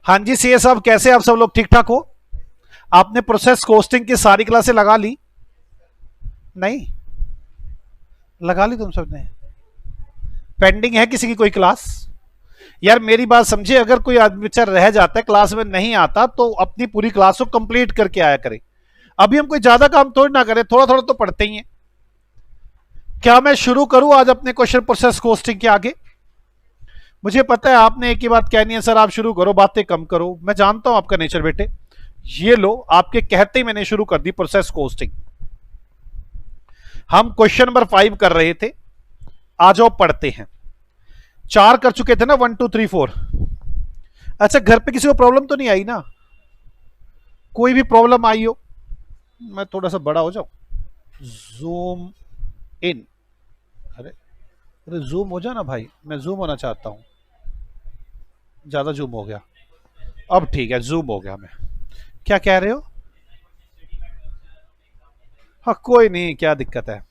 हाँ जी सीए साहब, कैसे आप सब लोग ठीक ठाक हो? आपने प्रोसेस कोस्टिंग की सारी क्लासें लगा ली? नहीं लगा ली तुम सबने? पेंडिंग है किसी की कोई क्लास? यार मेरी बात समझे, अगर कोई आदमी बच्चा रह जाता है, क्लास में नहीं आता, तो अपनी पूरी क्लास को कंप्लीट करके आया करे। अभी हम कोई ज्यादा काम थोड़ी ना करें, थोड़ा थोड़ा तो पढ़ते ही हैं। क्या मैं शुरू करूं आज अपने क्वेश्चन प्रोसेस कोस्टिंग के आगे? मुझे पता है आपने एक ही बात कहनी है, सर आप शुरू करो, बातें कम करो। मैं जानता हूं आपका नेचर बेटे। ये लो, आपके कहते ही मैंने शुरू कर दी प्रोसेस कोस्टिंग। हम क्वेश्चन नंबर 5 कर रहे थे, आ जाओ पढ़ते हैं। 4 कर चुके थे ना, 1 2 3 4। अच्छा, घर पे किसी को प्रॉब्लम तो नहीं आई ना? कोई भी प्रॉब्लम आई हो? मैं थोड़ा सा बड़ा हो जाऊं, जूम इन। अरे अरे जूम हो जा ना भाई, मैं जूम होना चाहता हूं। ज्यादा जूम हो गया। अब ठीक है, जूम हो गया। मैं क्या कह रहे हो? हाँ कोई नहीं, क्या दिक्कत है।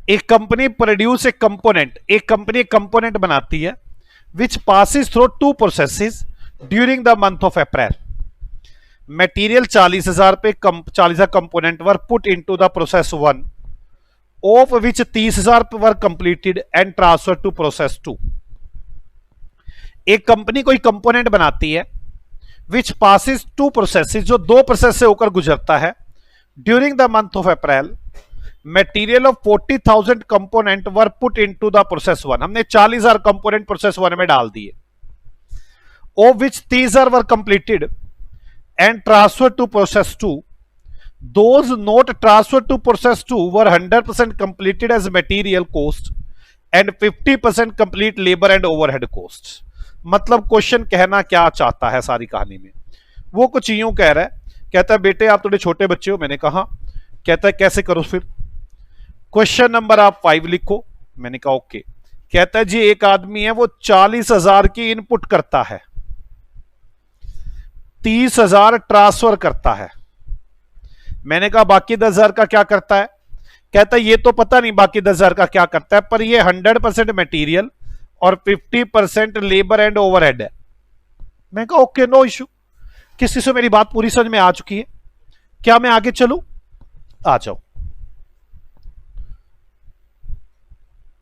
एक कंपनी प्रोड्यूस ए कंपोनेंट, एक कंपनी एक कंपोनेंट बनाती है which passes through 2 processes during the month of April. Material 40,000 पे 40,000 component were put into the process 1, of which 30,000 were completed and transfer to process 2। एक कंपनी कोई component बनाती है which passes 2 processes, जो 2 process से होकर गुजरता है during the month of April. Material of 40,000 component were put into the process 1। हमने 40,000 कंपोनेंट प्रोसेस 1 में डाल दिए, of which 30,000 were completed and transferred to process 2. Those not transferred to process 2 were 100% completed as material cost and 50% complete labor and overhead costs. मतलब question कहना क्या चाहता है सारी कहानी में? वो कुछ यूं कह रहा है, कहता है बेटे आप थोड़े छोटे बच्चे हो। मैंने कहा, कहता है कैसे करो फिर? क्वेश्चन नंबर आप 5 लिखो। मैंने कहा ओके। कहता है जी एक आदमी है, वो 40,000 की इनपुट करता है, 30,000 ट्रांसफर करता है। मैंने कहा बाकी 10,000 का क्या करता है? कहता है ये तो पता नहीं बाकी 10,000 का क्या करता है, पर ये 100% मटेरियल और 50% लेबर एंड ओवरहेड है। मैं कहा ओके, नो इशू। किसी से मेरी बात पूरी समझ में आ चुकी है? क्या मैं आगे चलूं? आ जाओ।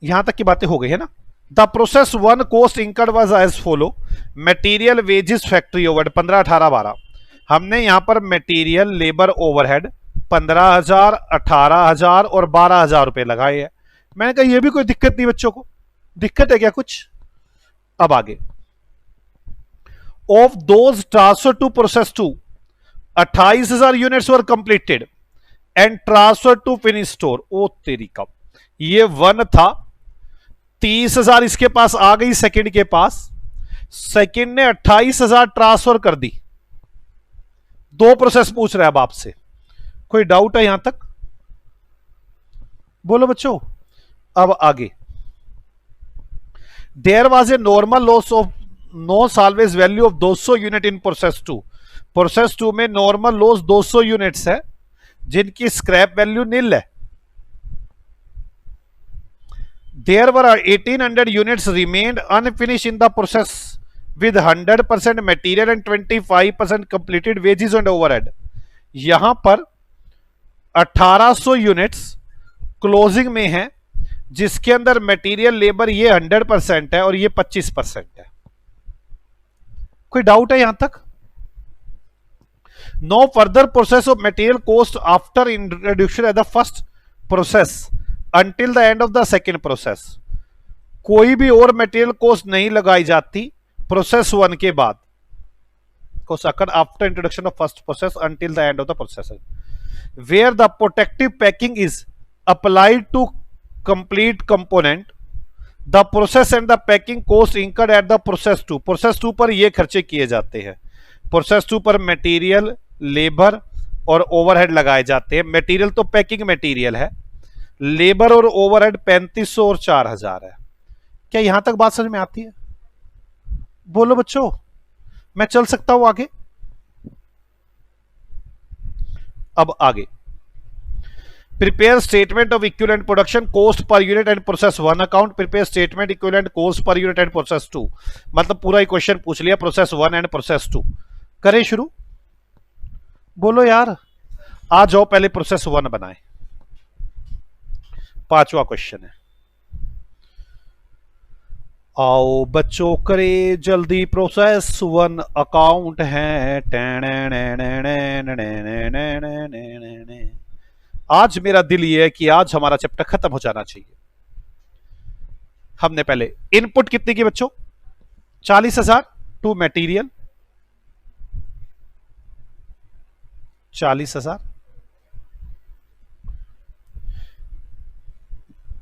यहां तक की बातें हो गई है ना? The process 1 cost incurred was as follow. Material, wages, factory overhead 15, 18, 12। हमने यहां पर मटेरियल, लेबर, ओवरहेड 15,000, 18,000 और 12,000 रुपए लगाए हैं। मैंने कहा यह भी कोई दिक्कत नहीं बच्चों को, दिक्कत है क्या कुछ? अब आगे, of those transfer to process 2, 28,000 units were completed and transfer to finish store. ओ तेरी कब, ये 1 था, 30,000 इसके पास आ गई सेकंड के पास, सेकंड ने 28,000 ट्रांसफर कर दी। 2 प्रोसेस पूछ रहा है अब आपसे। कोई डाउट है यहां तक? बोलो बच्चों। अब आगे, there was a normal loss of no salvage value of 200 unit in process 2। Process 2 में नॉर्मल लॉस 200 यूनिट्स है जिनकी स्क्रैप वैल्यू नील है। There were 1,800 units remained unfinished in the process with 100% material and 25% completed wages and overhead. यहां पर 1,800 units closing में है, जिसके अंदर मटेरियल, लेबर ये 100% है और ये 25% है। कोई डाउट है यहां तक? No further process of material cost after introduction at the first process until the end of the second process. कोई भी और मटेरियल कॉस्ट नहीं लगाई जाती प्रोसेस 1 के बाद, after introduction of first process until the end of the process, where the protective packing is applied to complete component, the process and the packing cost incurred at the process 2। Process 2 पर ये खर्चे किए जाते हैं। Process 2 पर material, labour और overhead लगाए जाते हैं। मटेरियल तो पैकिंग मटेरियल है, लेबर और ओवरहेड 3,500 और 4,000 है। क्या यहां तक बात समझ में आती है? बोलो बच्चों, मैं चल सकता हूं आगे? अब आगे, prepare statement of equivalent production cost per unit and process 1 account, prepare statement equivalent cost per unit and process 2। मतलब पूरा ही क्वेश्चन पूछ लिया प्रोसेस 1 एंड प्रोसेस 2। करें शुरू, बोलो यार, आ जाओ पहले प्रोसेस 1 बनाए। पांचवा क्वेश्चन है, आओ बच्चों करे जल्दी, प्रोसेस 1 अकाउंट है। आज मेरा दिल ये है कि आज हमारा चैप्टर खत्म हो जाना चाहिए। हमने पहले इनपुट कितनी की बच्चों, 40,000 टू मटेरियल, 40,000,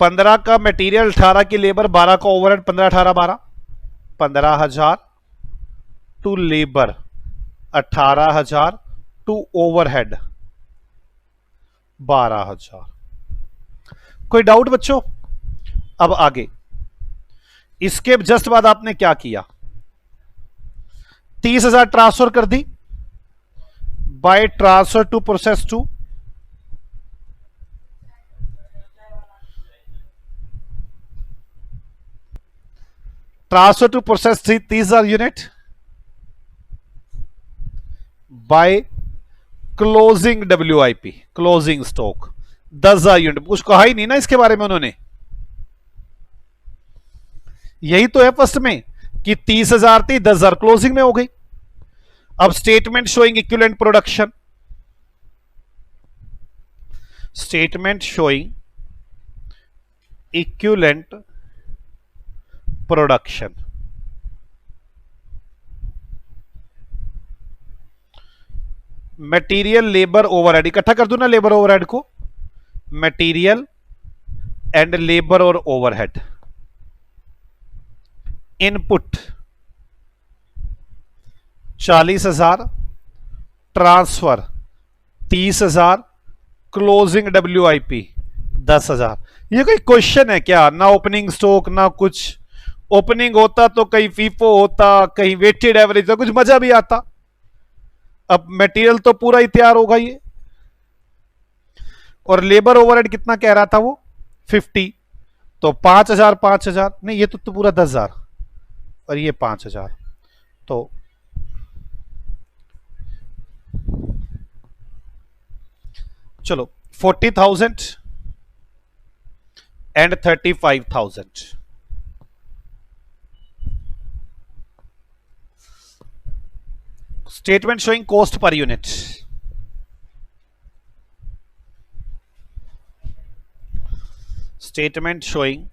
15 का मटेरियल, 18 की लेबर, 12 का overhead, 15 18 12, 15,000 to labour, 18,000 to overhead, 12,000। कोई डाउट बच्चों? अब आगे इसके जस्ट बाद आपने क्या किया, 30,000 ट्रांसफर कर दी by transfer to process 2, transfer to process 3 30,000 unit by closing WIP, closing stock 10,000 unit. कुछ कहा ही नहीं ना इसके बारे में उन्होंने, यही तो है फर्स्ट में कि 30,000 थी, 10,000 क्लोजिंग में हो गई। अब statement showing equivalent production, statement showing equivalent production, material labour overhead, इकट्ठा कर दूं ना लेबर ओवरहेड को, मटेरियल एंड लेबर और overhead. Input 40,000, transfer 30,000, closing WIP 10,000। ये कोई क्वेश्चन है क्या? ना ओपनिंग स्टॉक ना कुछ, ओपनिंग होता तो कहीं फीफो होता, कहीं वेटेड एवरेज होता, कुछ मजा भी आता। अब मटेरियल तो पूरा ही तैयार होगा ये, और लेबर ओवरहेड कितना कह रहा था वो 50, तो 5,000 5,000 नहीं, ये तो पूरा 10,000 और ये 5,000, तो चलो 40,000 and 35,000। Statement showing cost per unit, statement showing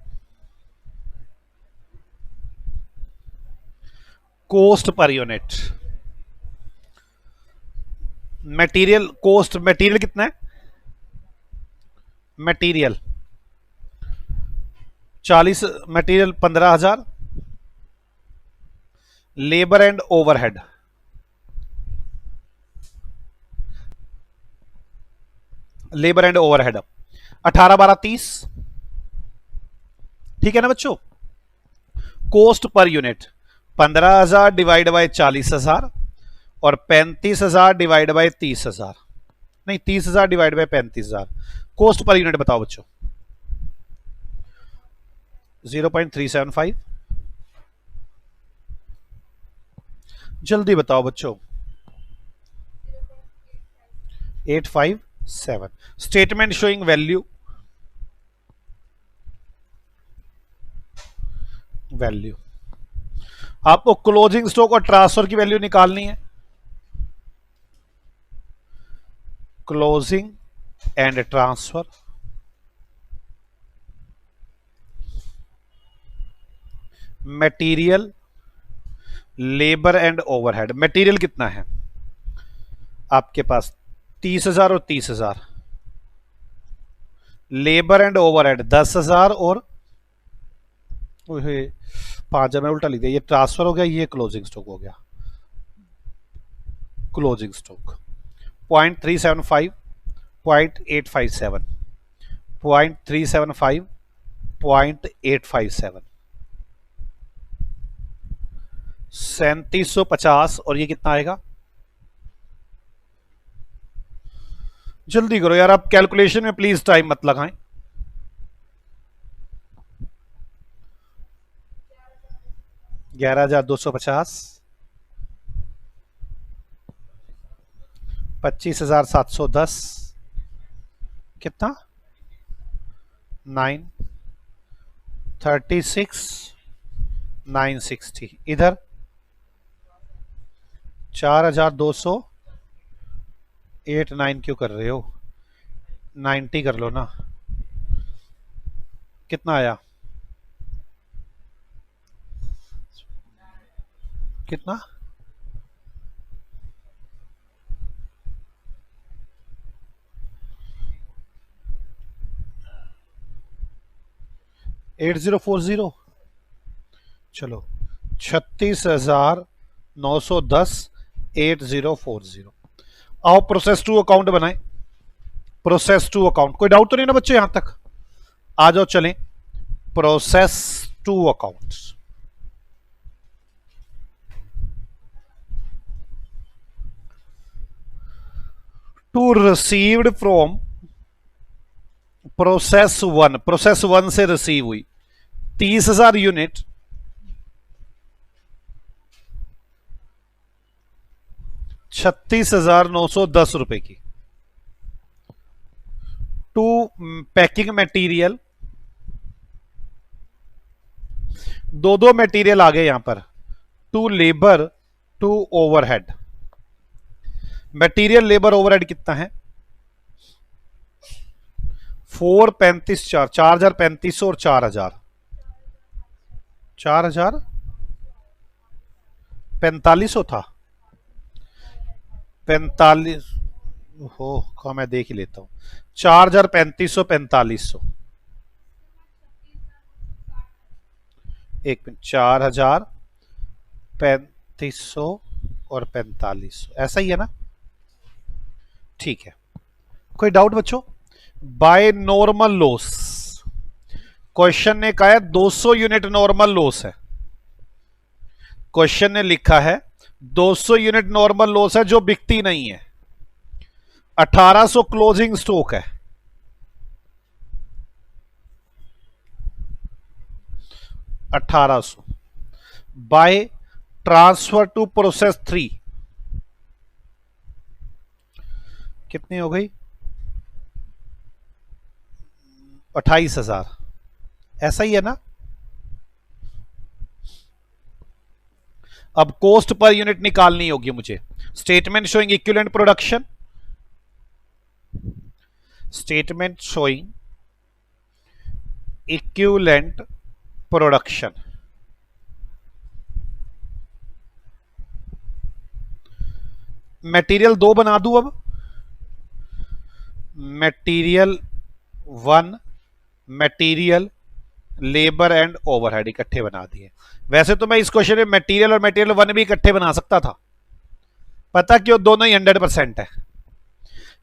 cost per unit. Material cost, material कितना है, material 40, material 15,000, labour and overhead, labour and overhead 18 12 30, ठीक है ना बच्चों। Cost per unit 15,000 divide by 40,000 और 35,000 डिवाइड बाय 30,000, नहीं 30,000 divide by 35,000। Cost per unit बताओ बच्चों, 0.375, जल्दी बताओ बच्चों, 857। स्टेटमेंट शोइंग वैल्यू, वैल्यू आपको क्लोजिंग स्टॉक और ट्रांसफर की वैल्यू निकालनी है, closing and transfer, material, labour and overhead. Material कितना है आपके पास, 30,000 और 30,000, लेबर एंड ओवरहेड 10,000 और 5,000, मैं उल्टा लिख दिया, ये ट्रांसफर हो गया, ये क्लोजिंग स्टॉक हो गया, क्लोजिंग स्टॉक 0.375, 0.857, 0.375, 0.857, 3750, और ये कितना आएगा, जल्दी करो यार, आप कैलकुलेशन में प्लीज टाइम मत लगाएं। 11,250, 25,710, कितना 936,960, इधर 4,289 क्यों कर रहे हो, 90 कर लो ना, कितना आया, कितना 8040, चलो 36,910, 8040। आओ प्रोसेस टू अकाउंट बनाए, प्रोसेस टू अकाउंट। कोई डाउट तो नहीं ना बच्चों यहां तक? आ जाओ चलें process two account. To received from process one, process one से रिसीव हुई 30,000 यूनिट, 36,910 रुपए की। टू पैकिंग मटेरियल, दो दो मटेरियल आ गए यहां पर, to labour, to overhead. Material labour overhead कितना है, 435, 4,3500 और 4,000, 4,045 था, 45 हो का मैं देख ही लेता हूं, 4,3500, 4500, एक मिनट, 4,3500 और 4500, ऐसा ही है ना? ठीक है, कोई डाउट बच्चों? बाय नॉर्मल लॉस, क्वेश्चन ने कहा है 200 यूनिट नॉर्मल लॉस है, क्वेश्चन ने लिखा है 200 यूनिट नॉर्मल लॉस है जो बिकती नहीं है, 1800 क्लोजिंग स्टॉक है, 1800 बाय ट्रांसफर टू प्रोसेस 3 कितनी हो गई, 28,000, ऐसा ही है ना? अब कॉस्ट पर यूनिट निकालनी होगी मुझे। Statement showing equivalent production, statement showing equivalent production, material 2 बना दूं अब, material 1, material, labour and overhead इकट्ठे बना दिए। वैसे तो मैं इस क्वेश्चन में मटेरियल और मटेरियल 1 भी इकट्ठे बना सकता था, पता क्यों, दोनों ही 100% है।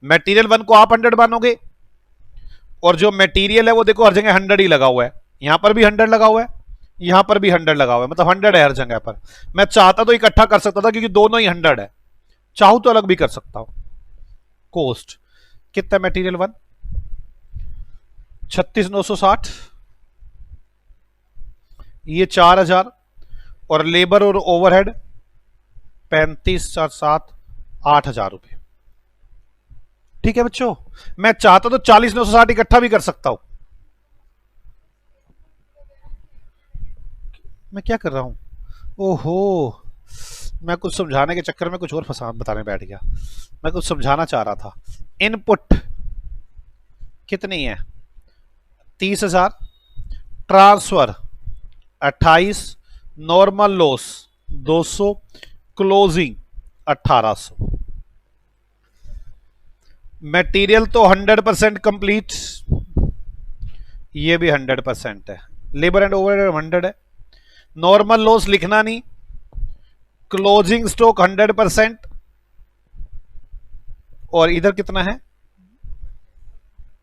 मटेरियल 1 को आप 100 मानोगे और जो मटेरियल है वो देखो हर जगह 100 ही लगा हुआ है, यहां पर भी 100 लगा हुआ है, यहां पर भी 100 लगा हुआ है, मतलब 100 है हर जगह पर। मैं चाहता तो इकट्ठा कर सकता था क्योंकि दोनों ही 100 है, चाहूं तो अलग भी कर सकता हूं। कॉस्ट कितना, मटेरियल 1 36,960, ये 4,000 और लेबर और ओवरहेड 35,7, 8,000 रुपए। ठीक है बच्चों, मैं चाहता तो 40,960 इकट्ठा भी कर सकता हूं। मैं क्या कर रहा हूं, ओहो, मैं कुछ समझाने के चक्कर में कुछ और फसा बताने बैठ गया। मैं कुछ समझाना चाह रहा था। इनपुट कितनी है, 30,000, transfer 28, normal loss 200, closing 1800। Material तो 100% कंप्लीट, ये भी 100% है, लेबर एंड ओवरहेड 100 है, नॉर्मल लॉस लिखना नहीं, क्लोजिंग स्टॉक 100%, और इधर कितना है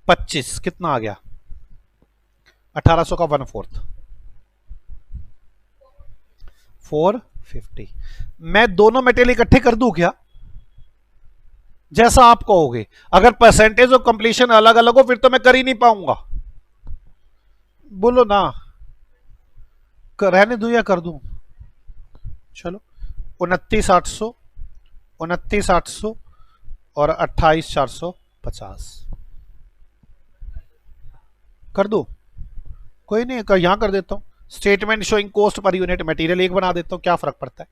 25, कितना आ गया 1800 का 1/4, 450। मैं दोनों मटेरियल इकट्ठे कर दूं क्या, जैसा आप कहोगे। अगर परसेंटेज ऑफ कंप्लीशन अलग अलग हो फिर तो मैं कर ही नहीं पाऊंगा। बोलो ना, रहने दूं या कर दूं? चलो, 29,800, 29,800 और 28,450 कर दो। कोई नहीं, यहां कर देता हूं। Statement showing cost per unit material एक बना देता हूं, क्या फर्क पड़ता है।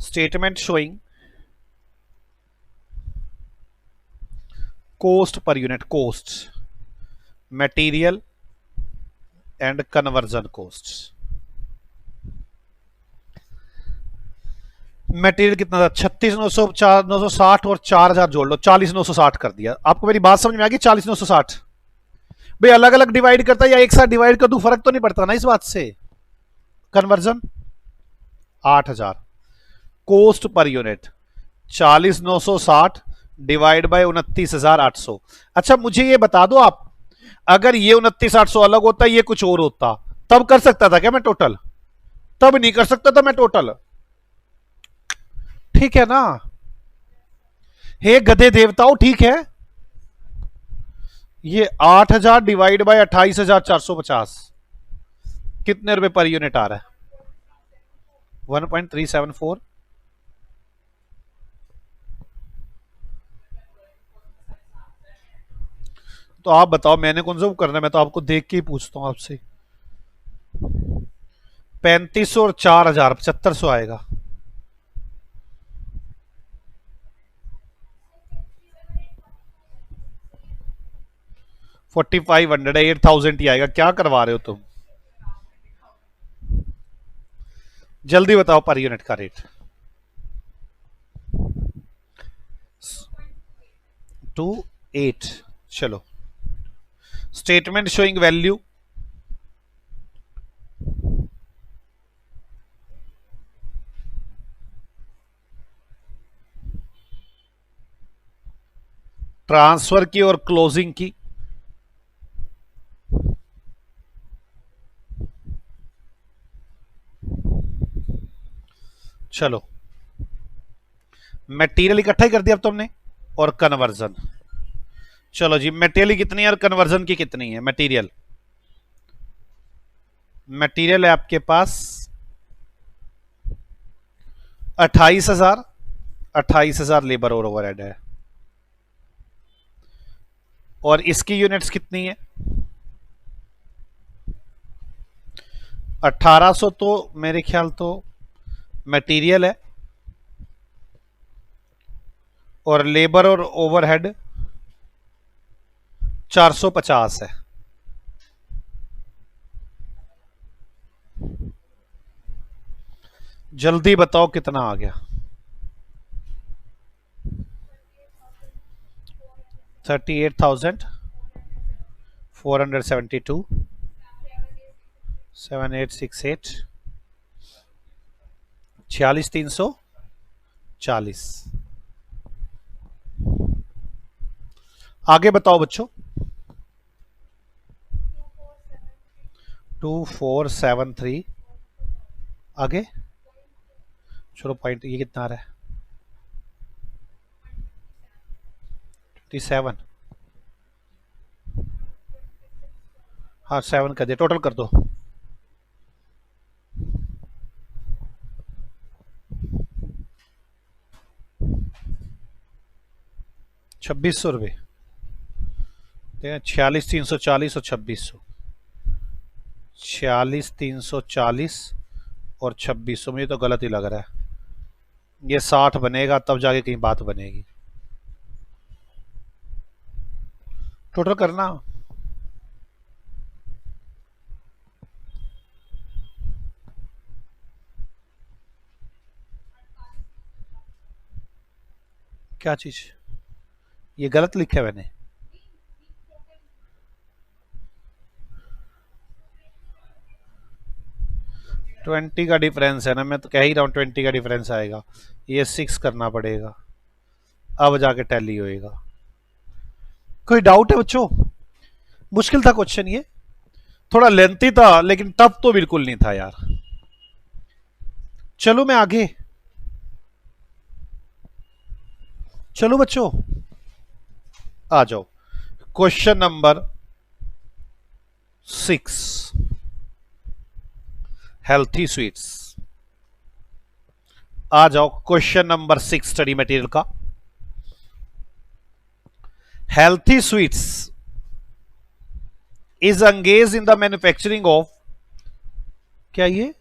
Statement showing cost per unit, cost material and conversion cost. Material कितना था? 36,900, 960 और 4,000 जोड़ लो, 40,960 कर दिया। आपको मेरी बात समझ में आ गई? 40,960 भाई अलग अलग डिवाइड करता है या एक साथ डिवाइड कर दूं, फर्क तो नहीं पड़ता ना इस बात से। Conversion 8,000, cost per unit 40,960 divide by 29,800। अच्छा मुझे ये बता दो आप, अगर ये 29,800 अलग होता, ये कुछ और होता, तब कर सकता था क्या मैं टोटल? तब नहीं कर सकता था मैं टोटल। ठीक है ना? हे गधे देवताओं, ठीक है। ये 8,000 डिवाइड बाय 28,450 कितने रुपए पर यूनिट आ रहा है? 1.374। तो आप बताओ मैंने कौन सा करना है, मैं तो आपको देख के ही पूछता हूं आपसे। 3500 और 4,000 7,500 आएगा। $4,500 8,000 ही आएगा। क्या करवा रहे हो तुम? जल्दी बताओ पर यूनिट का रेट। 2.8। चलो, स्टेटमेंट शोइंग वैल्यू ट्रांसफर की और क्लोजिंग की। चलो, मटेरियल इकट्ठा ही कर दिया अब तुमने, और कन्वर्जन। चलो जी, मटेरियल कितनी है और कन्वर्जन की कितनी है? मटेरियल मटेरियल है आपके पास 28,000, 28,000 लेबर और ओवरहेड है। और इसकी यूनिट्स कितनी है? 1,800 तो मेरे ख्याल तो मटेरियल है, और लेबर और ओवरहेड 450 है। जल्दी बताओ कितना आ गया? 38,472, 7868, 46,340। आगे बताओ बच्चों। 2473। आगे चलो, पॉइंट ये कितना आ रहा है? 27। हाँ 7 कर दिया, टोटल कर दो। 2,600 रुपये। 46,340 और 2,600। 46,340 और 2,600, मुझे तो गलत ही लग रहा है। ये 60 बनेगा तब जाके कहीं बात बनेगी। टोटल करना। क्या चीज? ये गलत लिखा है मैंने। ट्वेंटी का डिफरेंस है ना, मैं तो कह ही रहा हूँ 20 का डिफरेंस आएगा। ये 6 करना पड़ेगा, अब जाके टैली होएगा। कोई डाउट है बच्चों? मुश्किल था क्वेश्चन ये, थोड़ा लेंथी था, लेकिन टफ तो बिल्कुल नहीं था यार। चलो मैं आगे। चलो बच्चों आ जाओ, क्वेश्चन नंबर 6, हेल्थी स्वीट्स। आ जाओ क्वेश्चन नंबर 6 स्टडी मटेरियल का। Healthy sweets is engage in the manufacturing of, क्या ये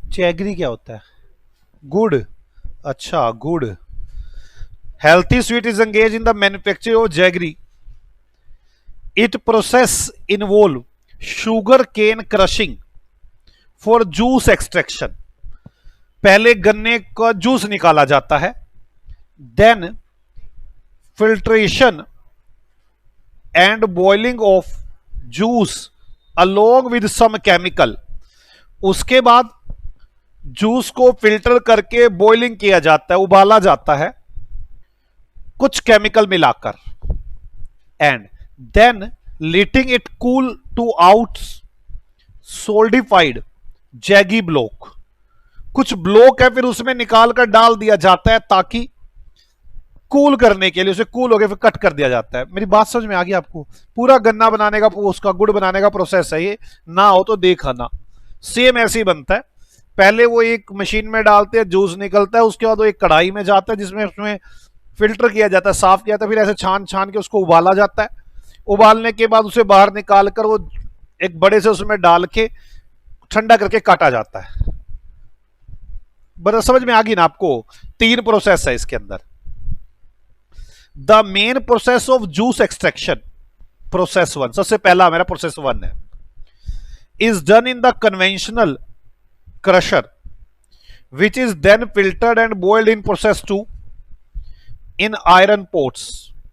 जैगरी क्या होता है? गुड़। अच्छा गुड़। Healthy sweet is engage in the manufacturing of jaggery. It process involve sugar cane crushing for juice extraction. पहले गन्ने का जूस निकाला जाता है, then filtration and boiling of juice along with some chemical. उसके बाद जूस को फिल्टर करके बॉइलिंग किया जाता है, उबाला जाता है कुछ केमिकल मिलाकर, and then letting it cool to out solidified jaggery block. कुछ ब्लॉक है फिर उसमें निकाल कर डाल दिया जाता है ताकि कूल करने के लिए, उसे कूल हो गया फिर कट कर दिया जाता है। मेरी बात समझ में आ गई आपको? पूरा गन्ना बनाने का, उसका गुड़ बनाने का प्रोसेस है ये, ना हो तो देखना। सेम ऐसे ही बनता है। पहले वो एक मशीन में डालते हैं, जूस निकलता है, उसके बाद वो एक कढ़ाई में जाता है जिसमें उसमें फिल्टर किया जाता है, साफ किया जाता है, फिर ऐसे छान छान के उसको उबाला जाता है। उबालने के बाद उसे बाहर निकाल कर वो एक बड़े से उसमें डाल के ठंडा करके काटा जाता है। बड़ा समझ में आ गई ना आपको? 3 प्रोसेस है इसके अंदर। The main process of juice extraction, process 1, सबसे पहला मेरा प्रोसेस 1 है, is done in the conventional crusher which is then filtered and boiled in process 2 in iron pots.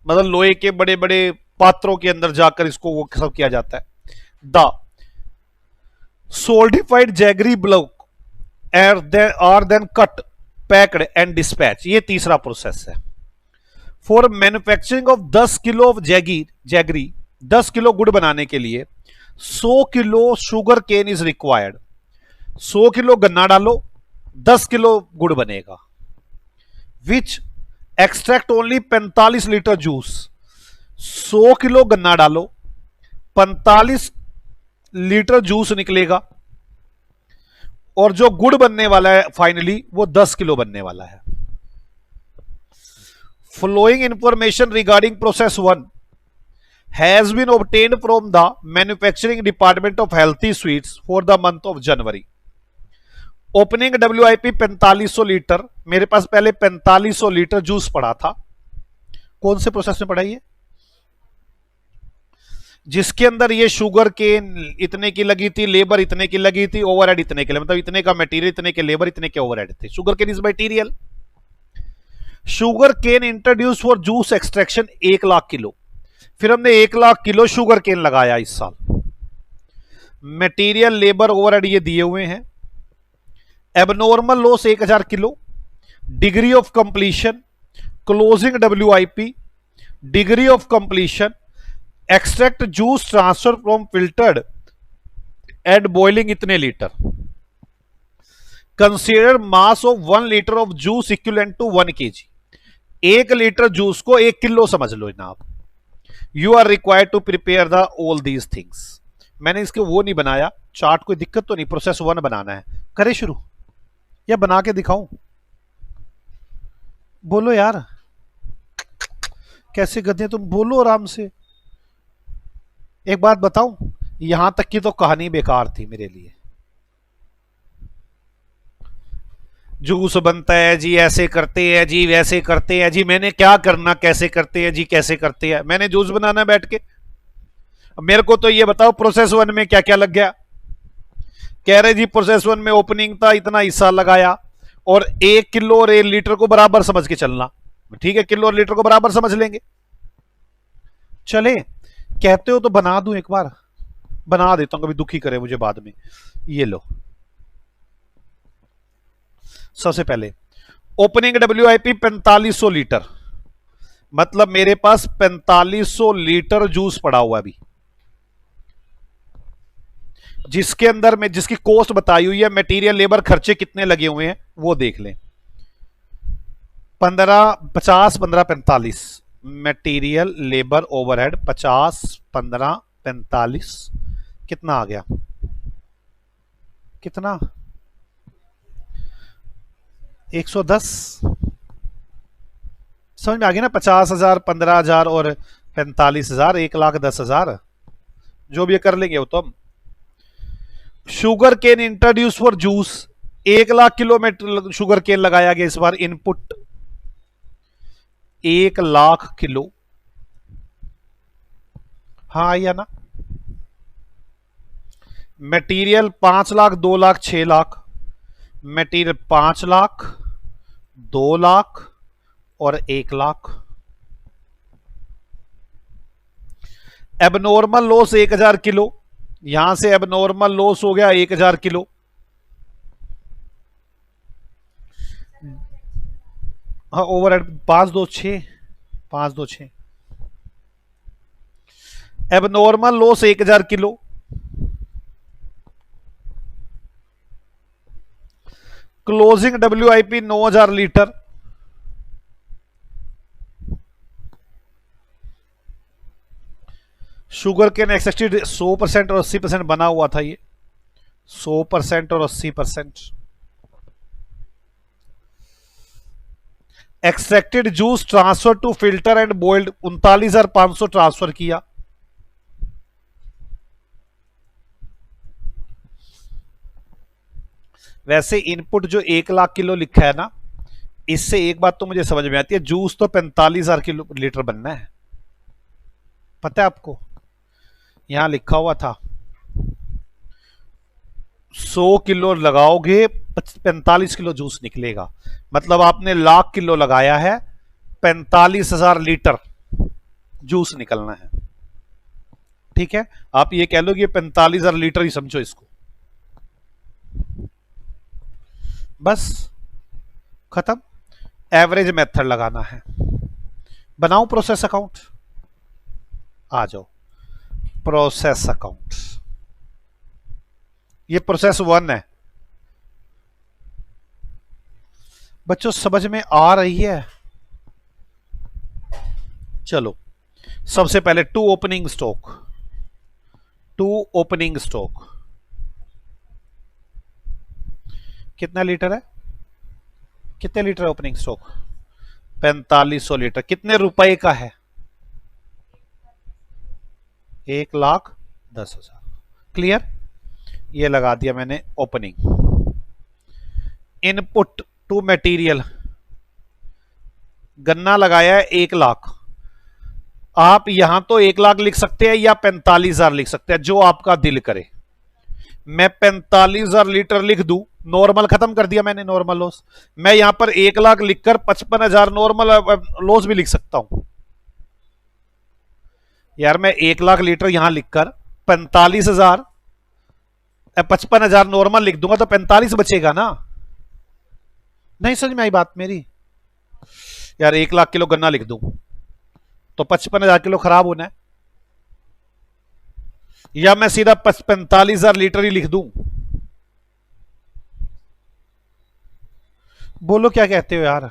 मतलब लोहे के बड़े बड़े पात्रों के अंदर जाकर इसको वो सब किया जाता है। The solidified jaggery block are then cut, packed and dispatch. ये तीसरा प्रोसेस है। For manufacturing of 10 kilo of jaggery, 10 kilo गुड़ बनाने के लिए 100 kilo sugar cane is required. 100 kilo गन्ना डालो, 10 किलो गुड़ बनेगा। Which extract only 45 litre juice. 100 kilo गन्ना डालो, 45 लीटर जूस निकलेगा, और जो गुड़ बनने वाला है फाइनली वो 10 किलो बनने वाला है। Following information regarding process 1 has been obtained from the manufacturing department of Healthy Sweets for the month of January. Opening WIP 4500 litre, मेरे पास पहले 4500 लीटर जूस पड़ा था। कौन से प्रोसेस में पड़ा ये? जिसके अंदर ये शुगर केन इतने की लगी थी, लेबर इतने की लगी थी, ओवरहेड इतने के लिए, मतलब इतने का मटेरियल, इतने के लेबर, इतने के ओवरहेड थे। Sugar cane is material. Sugar cane introduce for juice extraction 1 lakh kilo. फिर हमने 1 लाख किलो शुगर केन लगाया इस साल। मटेरियल, लेबर, ओवरहेड ये दिए हुए हैं। Abnormal loss 1000 kilo. Degree of completion, closing WIP, degree of completion, extract juice transfer from filtered and boiling इतने litre. Consider mass of 1 litre of juice equivalent to 1 kg। 1 litre juice को 1 kilo समझ लो ना आप। You are required to prepare the all these things. मैंने इसके वो नहीं बनाया चार्ट, कोई दिक्कत तो नहीं। प्रोसेस 1 बनाना है, करे शुरू या बना के दिखाऊं? बोलो यार, कैसे गधे तुम, बोलो आराम से। एक बात बताऊं, यहां तक की तो कहानी बेकार थी मेरे लिए। जूस बनता है जी, ऐसे करते हैं जी, वैसे करते हैं जी, मैंने क्या करना, कैसे करते हैं जी, कैसे करते हैं, मैंने जूस बनाना बैठ के। मेरे को तो ये बताओ प्रोसेस 1 में क्या क्या लग गया? कह रहे जी प्रोसेस 1 में ओपनिंग था, इतना हिस्सा लगाया, और 1 किलो और 1 लीटर को बराबर समझ के चलना। ठीक है, किलो और लीटर को बराबर समझ लेंगे। चले, कहते हो तो बना दूं, एक बार बना देता हूं, कभी दुखी करे मुझे बाद में। ये लो, सबसे पहले ओपनिंग WIP 4500 लीटर, मतलब मेरे पास 4500 लीटर जूस पड़ा हुआ अभी, जिसके अंदर में जिसकी कॉस्ट बताई हुई है, मटेरियल, लेबर, खर्चे कितने लगे हुए हैं वो देख लें। 15 50 15 45 मटेरियल लेबर ओवरहेड 50 15 45 कितना आ गया? कितना? 110। समझ में आ गया ना? 50,000 15,000 और 45,000 1,10,000 जो भी कर लेंगे वो तो हम। Sugar cane introduce for juice 1,00,000 kilometre sugar cane लगाया गया इस बार। Input 1,00,000 kilo. हाँ आइया ना। मटेरियल 5,00,000 2,00,000 6,00,000। मटेरियल 5,00,000 2,00,000 और 1,00,000। Abnormal loss 1,000 kilo. यहां से एबनॉर्मल लॉस हो गया 1,000 किलो। हाँ overhead 526 526। Abnormal loss 1,000 kilo. Closing WIP 9,000 litre. Sugar cane extracted 100% और 80% बना हुआ था ये। 100% और 80%। Extracted juice transfer to filter and boiled 39,500 transfer किया। वैसे इनपुट जो 1,00,000 किलो लिखा है ना, इससे एक बात तो मुझे समझ में आती है, जूस तो 45,000 किलो लीटर बनना है। पता है आपको? यहां लिखा हुआ था 100 किलो लगाओगे 45 किलो जूस निकलेगा। मतलब आपने 1,00,000 किलो लगाया है, 45,000 लीटर जूस निकलना है। ठीक है, आप ये कह लो कि 45,000 लीटर ही समझो इसको। बस खत्म। एवरेज मेथड लगाना है। बनाऊं प्रोसेस अकाउंट? आ जाओ। प्रोसेस अकाउंट, ये प्रोसेस 1 है। बच्चों समझ में आ रही है? चलो सबसे पहले to opening stock. To opening stock कितना लीटर है? कितने लीटर है ओपनिंग स्टॉक? 4500 लीटर। कितने रुपए का है? 1,10,000। क्लियर? ये लगा दिया मैंने ओपनिंग। इनपुट टू मटेरियल गन्ना लगाया है 1,00,000। आप यहां तो 1,00,000 लिख सकते हैं या 45,000 लिख सकते हैं, जो आपका दिल करे। मैं 45,000 लीटर लिख दूं, नॉर्मल खत्म कर दिया मैंने, नॉर्मल लॉस। मैं यहां पर 1,00,000 लिखकर 55,000 नॉर्मल लॉस भी लिख सकता हूं। यार मैं 1,00,000 लीटर यहां लिखकर 45,000 55,000 नॉर्मल लिख दूंगा तो 45 बचेगा ना? नहीं समझ में आई बात मेरी? यार 1,00,000 किलो गन्ना लिख दूं तो 55,000 किलो खराब होना है, या मैं सीधा 45,000 लीटर ही लिख दूं? बोलो क्या कहते हो यार?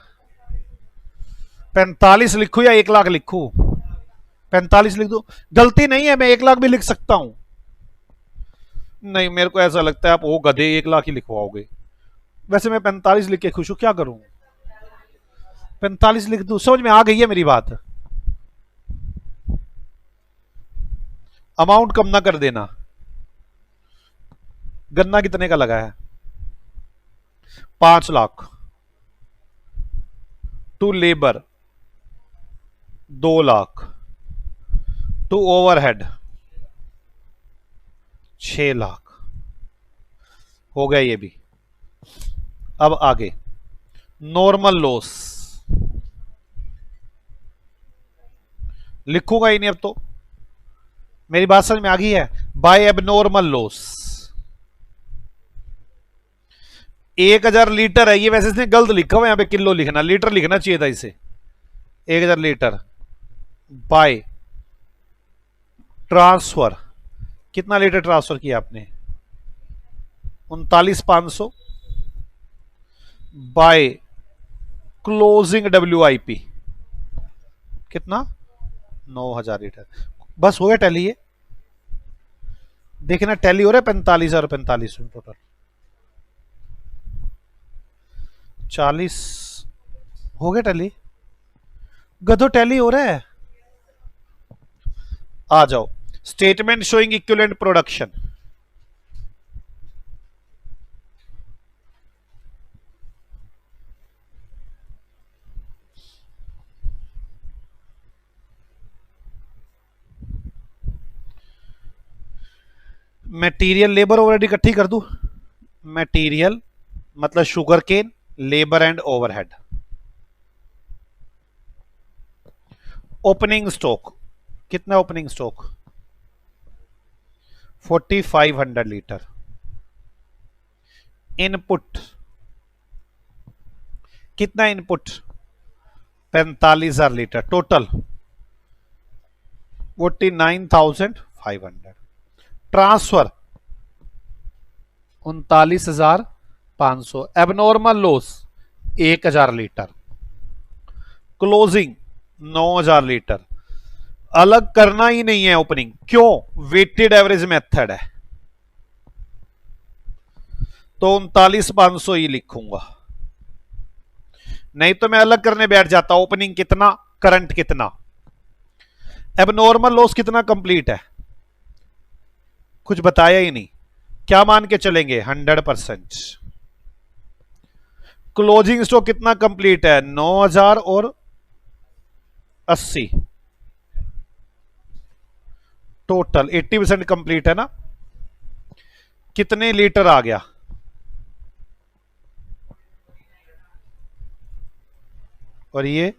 45 लिखूं या 1,00,000 लिखूं? 45 लिख दो। गलती नहीं है, मैं 1,00,000 भी लिख सकता हूं। नहीं मेरे को ऐसा लगता है आप वो गधे 1,00,000 ही लिखवाओगे। वैसे मैं 45 लिख के खुश हूं, क्या करूं? 45 लिख दूं। समझ में आ गई है मेरी बात? अमाउंट कम ना कर देना। गन्ना कितने का लगा है? 5,00,000। To labour 2,00,000। To overhead 6,00,000। हो गया ये भी। अब आगे नॉर्मल लॉस लिखूंगा ही नहीं अब तो। मेरी बात समझ में आ गई है? बाय एबनॉर्मल लॉस 1,000 लीटर है ये। वैसे इसने गलत लिखा हुआ, यहां पे किलो लिखना, लीटर लिखना चाहिए था इसे। 1,000 लीटर बाय ट्रांसफर। कितना लीटर ट्रांसफर किया आपने? 39,500 बाय क्लोजिंग WIP कितना 9,000 लीटर। बस हो गया टैली। ये देखना टैली हो रहा है 45 और 45 में टोटल 40 हो गया टैली। गधो टैली हो रहा है। आ जाओ statement showing equivalent production. Material labour overhead इकट्ठी कर दू। मटेरियल मतलब sugar cane, labour and overhead. Opening stock कितना? Opening stock 4500 litre. इनपुट कितना? Input 45,000 litre. Total 49,500। Transfer 39,500। Abnormal loss 1,000 litre. Closing 9,000 litre. अलग करना ही नहीं है ओपनिंग, क्यों? वेटेड एवरेज मेथड है तो 39,500 ही लिखूंगा, नहीं तो मैं अलग करने बैठ जाता। ओपनिंग कितना, करंट कितना। एबनॉर्मल लॉस कितना कंप्लीट है, कुछ बताया ही नहीं। क्या मान के चलेंगे? 100%। क्लोजिंग स्टॉक कितना कंप्लीट है? 9,000 और 80। टोटल 80% कंप्लीट है ना। कितने लीटर आ गया? और ये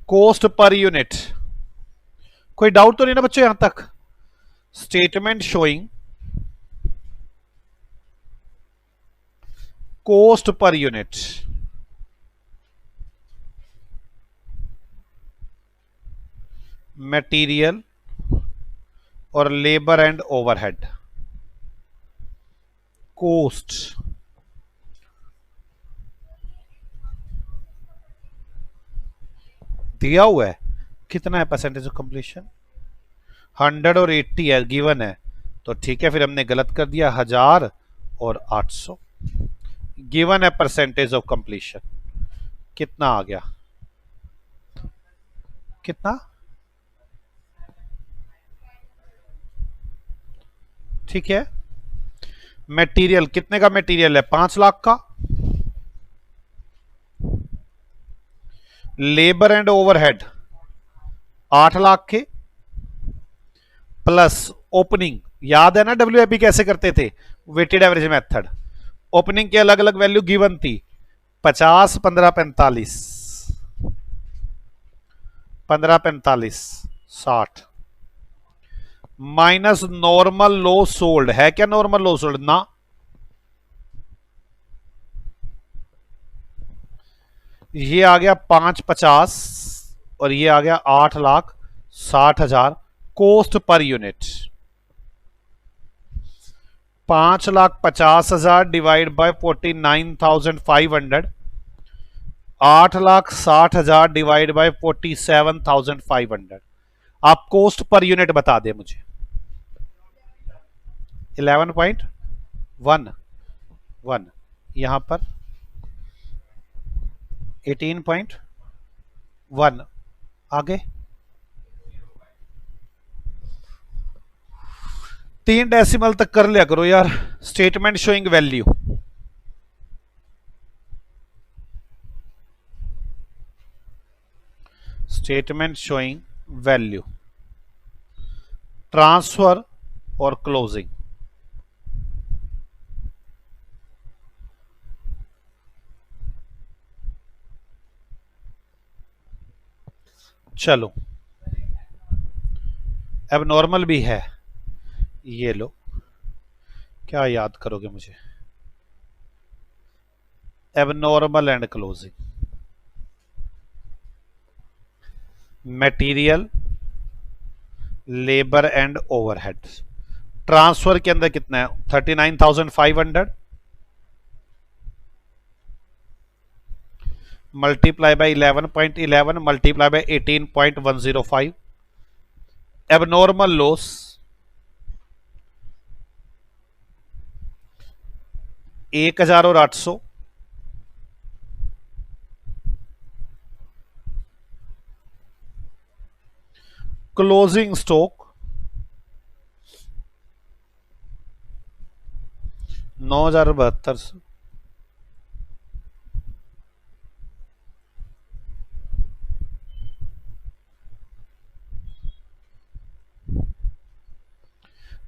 कॉस्ट पर यूनिट। कोई डाउट तो नहीं ना बच्चों यहां तक? Statement showing cost per unit. Material और लेबर एंड ओवरहेड। कॉस्ट दिया हुआ है। कितना है परसेंटेज ऑफ कंप्लीशन? 100 और 80 है, गिवन है तो ठीक है। फिर हमने गलत कर दिया, 1000 और 800। गिवन है परसेंटेज ऑफ कंप्लीशन। कितना आ गया? कितना? ठीक है। मटेरियल कितने का? मटेरियल है 5 लाख का। लेबर एंड ओवरहेड 8 लाख के, प्लस ओपनिंग। याद है ना WIP कैसे करते थे? Weighted average method. ओपनिंग की अलग अलग वैल्यू गिवन थी, 50, 15, 45, 15, 45, 60 माइनस नॉर्मल लो सोल्ड। है क्या नॉर्मल लो सोल्ड? ना। ये आ गया 550 और ये आ गया 8,60,000 cost per unit. 5,50,000 divide by 49,500, 8,60,000 divide by 47,500। आप कॉस्ट पर यूनिट बता दे मुझे। 11.11 यहां पर 18.1 आगे 3 डेसिमल तक कर लिया करो यार। Statement showing value. Statement showing value, transfer और क्लोजिंग। चलो अब नॉर्मल भी है, ये लो। क्या याद करोगे मुझे? Abnormal and closing. Material, labour and overhead. Transfer के अंदर कितना है? 39,500 multiply by 11.11 multiply by 18.105 abnormal loss 1000 और 800 क्लोजिंग स्टॉक 9,072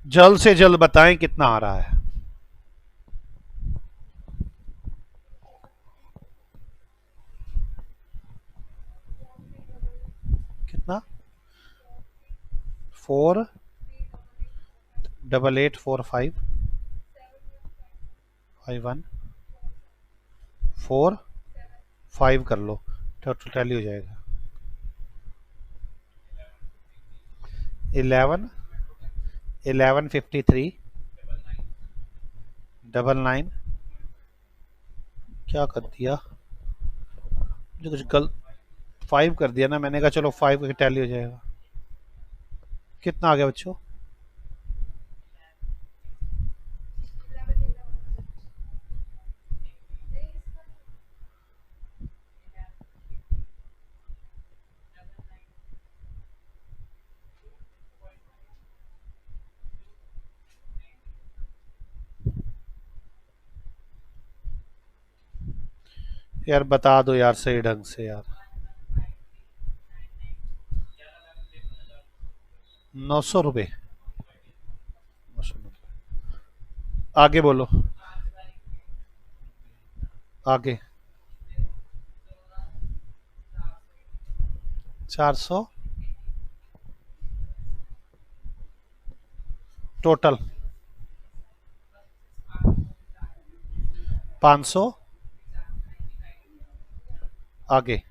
जल्द से जल्द बताएं कितना आ रहा है। कितना 488455145 कर लो, टोटल टैली हो जाएगा 1153 क्या कर दिया मुझे कुछ गलत 5 कर दिया ना मैंने, कहा चलो 5 की टैली हो जाएगा। कितना आ गया बच्चों? यार बता दो यार सही ढंग से यार। 900 रुपये। आगे बोलो, आगे 400 टोटल 500 आगे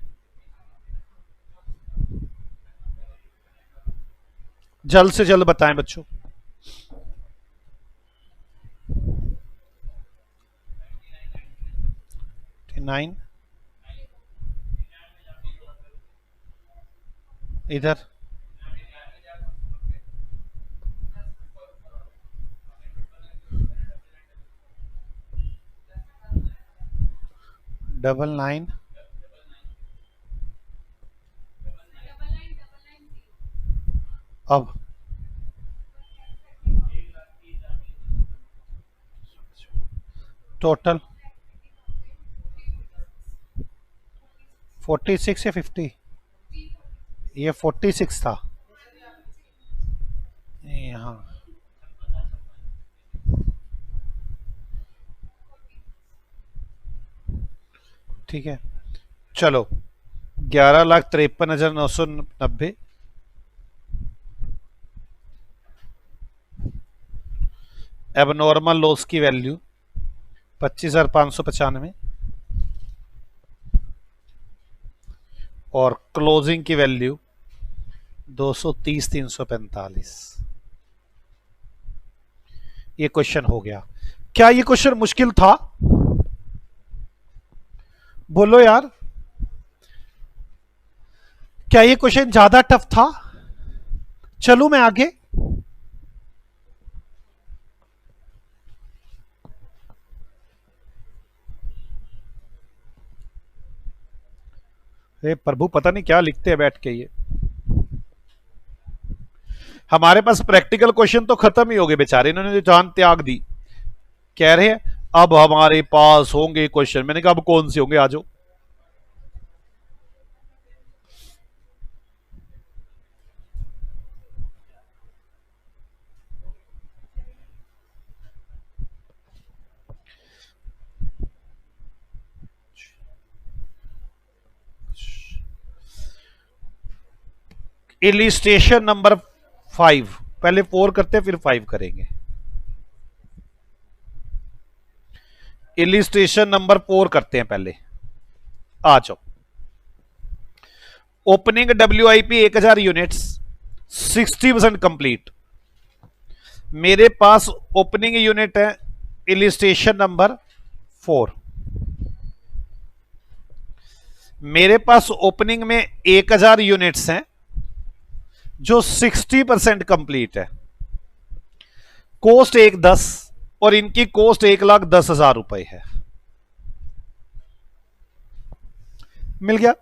जल्द से जल्द बताएं बच्चों। नाइन इधर डबल 9 अब टोटल 46 या 50? ये 46 था यहाँ। ठीक है चलो 11,53,990 एबनॉर्मल लॉस की वैल्यू 25,595 और क्लोजिंग की वैल्यू 230,345। ये क्वेश्चन हो गया। क्या ये क्वेश्चन मुश्किल था? बोलो यार, क्या ये क्वेश्चन ज्यादा टफ था? चलूं मैं आगे? हे प्रभु पता नहीं क्या लिखते हैं बैठ के ये। हमारे पास प्रैक्टिकल क्वेश्चन तो खत्म ही हो गए बेचारे, इन्होंने जो जान त्याग दी। कह रहे हैं अब हमारे पास होंगे क्वेश्चन, मैंने कहा अब कौन से होंगे, आ जाओ। इलिस्ट्रेशन नंबर 5, पहले 4 करते हैं फिर 5 करेंगे। इलिस्ट्रेशन नंबर 4 करते हैं पहले, आ जाओ। Opening WIP 1000 units 60% complete. मेरे पास ओपनिंग यूनिट है इलिस्ट्रेशन नंबर 4। मेरे पास ओपनिंग में 1000 यूनिट्स हैं जो 60% कंप्लीट है, कॉस्ट 1,10 और इनकी कॉस्ट 1,10,000 रुपए है। मिल गया।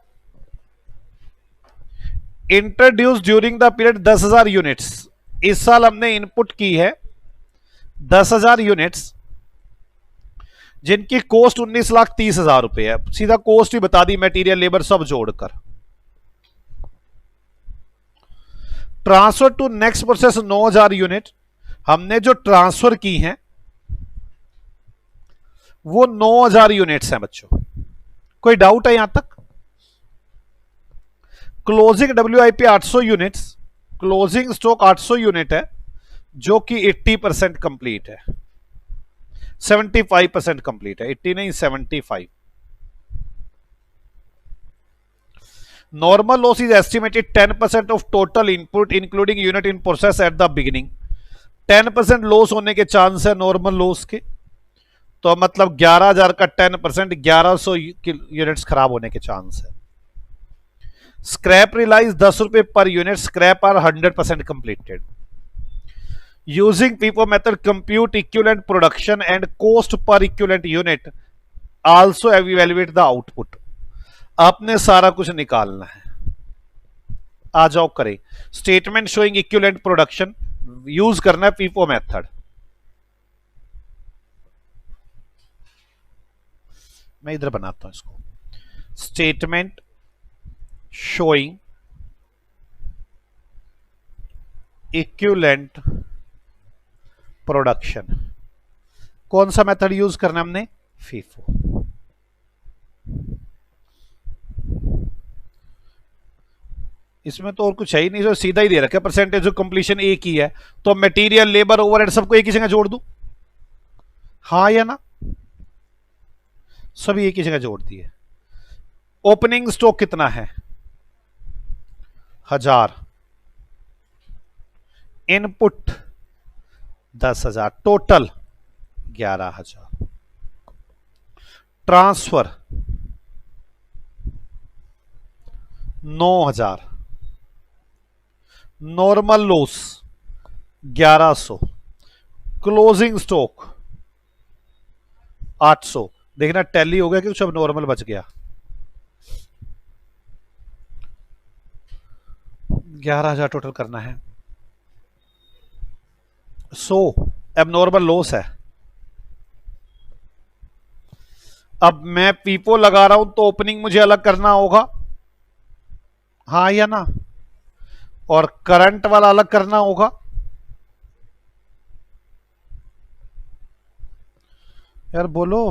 Introduce during the period 10,000 units, इस साल हमने इनपुट की है 10,000 यूनिट्स जिनकी कॉस्ट 19,30,000 रुपए है। सीधा कॉस्ट ही बता दी, मटेरियल लेबर सब जोड़कर। Transfer to next process 9,000 unit, हमने जो ट्रांसफर की हैं वो 9,000 यूनिट्स हैं बच्चों। कोई डाउट है यहां तक? Closing WIP 800 units, closing stock 800 unit है जो कि 80% कंप्लीट है, 75% कंप्लीट है, 80 नहीं 75। Normal loss is estimated 10% of total input including unit in process at the beginning. 10% loss होने के चांस है नॉर्मल लॉस के, तो मतलब 11,000 का 10% 1100 यूनिट्स खराब होने के चांस है। स्क्रैप रिलाइज 10 रुपए पर यूनिट, स्क्रैप आर 100% कंप्लीटेड। Using FIFO method compute equivalent production and cost per equivalent unit, also evaluate the output. आपने सारा कुछ निकालना है। आ जाओ करें। Statement showing equivalent production, use करना है FIFO मेथड। मैं इधर बनाता हूं इसको। स्टेटमेंट शोइंग इक्विवेलेंट प्रोडक्शन, कौन सा मेथड यूज करना है हमने? FIFO। इसमें तो और कुछ है ही नहीं, जो सीधा ही दे रखा है परसेंटेज ऑफ कंप्लीशन एक ही है, तो मटेरियल लेबर ओवरहेड सबको एक ही जगह जोड़ दूं, हाँ या ना? सभी एक ही जगह जोड़ दिए। ओपनिंग स्टॉक कितना है? 1000, input 10,000, total 11,000। Transfer 9,000, normal loss 1100, closing stock 800। देखना टैली हो गया कि कुछ अब नॉर्मल बच गया। 11,000 टोटल करना है। 100 अब नॉर्मल लॉस है। अब मैं FIFO लगा रहा हूं तो ओपनिंग मुझे अलग करना होगा, हाँ या ना? और करंट वाला अलग करना होगा। यार बोलो।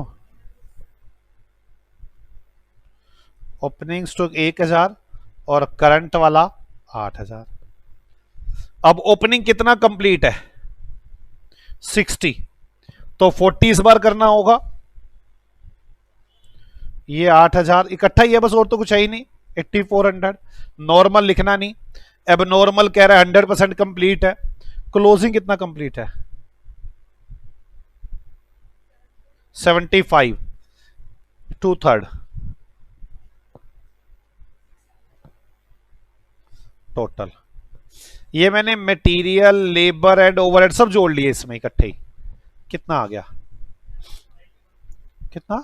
ओपनिंग स्टॉक 1,000 और करंट वाला 8,000। अब ओपनिंग कितना कंप्लीट है? 60, तो 40 इस बार करना होगा। ये 8,000 इकट्ठा ही है बस, और तो कुछ है ही नहीं। 8400 नॉर्मल लिखना नहीं। अब नॉर्मल कह रहा है 100% कंप्लीट है। क्लोजिंग कितना कंप्लीट है? 75, 2/3 टोटल। ये मैंने मटेरियल लेबर एंड ओवरहेड सब जोड़ लिए इसमें इकट्ठे ही। कितना आ गया? कितना?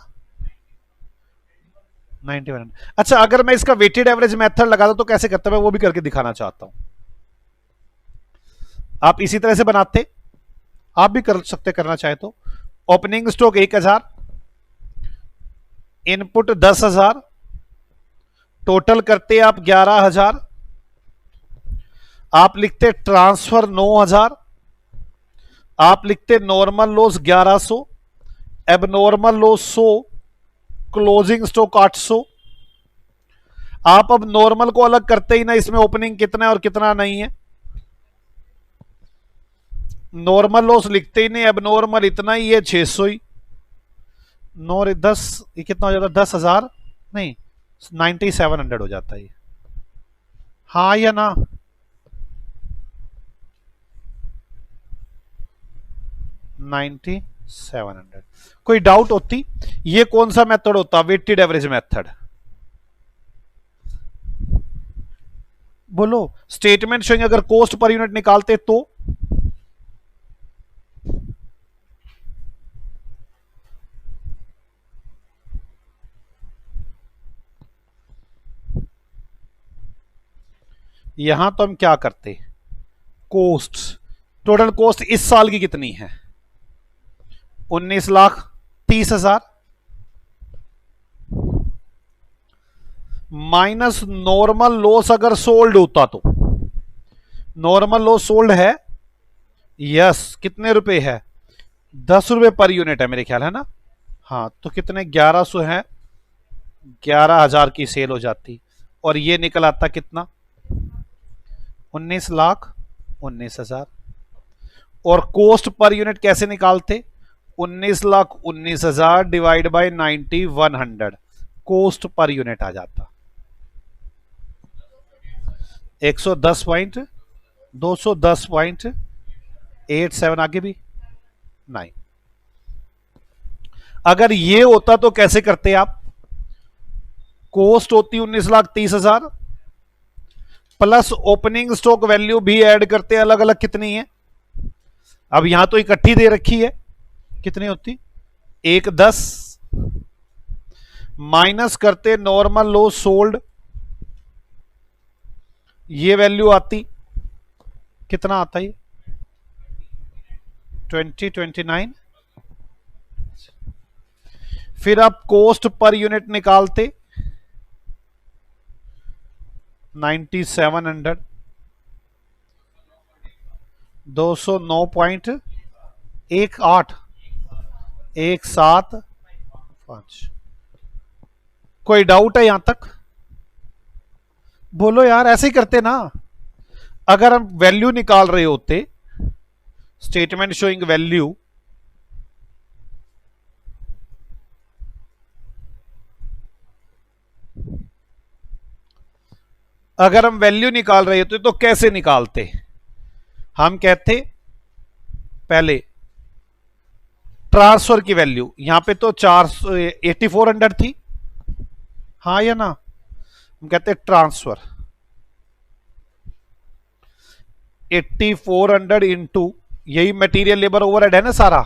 91। अच्छा, अगर मैं इसका वेटेड एवरेज मेथड लगाता तो कैसे करता, मैं वो भी करके दिखाना चाहता हूं। आप इसी तरह से बनाते, आप भी कर सकते करना चाहे तो। ओपनिंग स्टॉक 1,000, इनपुट 10,000, टोटल करते आप 11,000, आप लिखते ट्रांसफर 9,000, आप लिखते normal loss 1100, abnormal loss 100, closing stock 800। आप अब नॉर्मल को अलग करते ही ना, इसमें ओपनिंग कितना है और कितना नहीं है। नॉर्मल लॉस लिखते ही नहीं, एबनॉर्मल इतना ही है 600 ही। 9 10, ये कितना हो जाता है? 10,000 नहीं 9700 हो जाता है। हाँ या ना? $9,700। कोई डाउट होती? ये कौन सा मेथड होता? Weighted average method. बोलो स्टेटमेंट शोइंग अगर कॉस्ट पर यूनिट निकालते तो यहां तो हम क्या करते, कॉस्ट, टोटल कॉस्ट इस साल की कितनी है, 19,30,000 माइनस नॉर्मल लॉस अगर सोल्ड होता तो, नॉर्मल लॉस सोल्ड है, यस कितने रुपए है, 10 रुपए पर यूनिट है मेरे ख्याल है ना, हाँ तो कितने 1100 है, 11,000 की सेल हो जाती और ये निकल आता कितना 19,19,000। और कॉस्ट पर यूनिट कैसे निकालते, 19,19,000 divide by 90,100 cost per unit आ जाता 210.87 आगे भी 9। अगर ये होता तो कैसे करते आप, कॉस्ट होती 19,30,000 प्लस ओपनिंग स्टॉक वैल्यू भी ऐड करते अलग अलग कितनी है, अब यहां तो इकट्ठी दे रखी है कितनी होती 1,10 माइनस करते नॉर्मल लो सोल्ड, ये वैल्यू आती कितना आता है 2029, फिर आप कॉस्ट पर यूनिट निकालते 9,700 209.18 कोई डाउट है यहां तक, बोलो यार ऐसे ही करते ना, अगर हम वैल्यू निकाल रहे होते स्टेटमेंट शोइंग वैल्यू, अगर हम वैल्यू निकाल रहे होते तो कैसे निकालते, हम कहते पहले ट्रांसफर की वैल्यू, यहां पे तो 8400 थी, हाँ या ना, हम कहते ट्रांसफर 8400 इंटू यही मटेरियल लेबर ओवरहेड है ना सारा,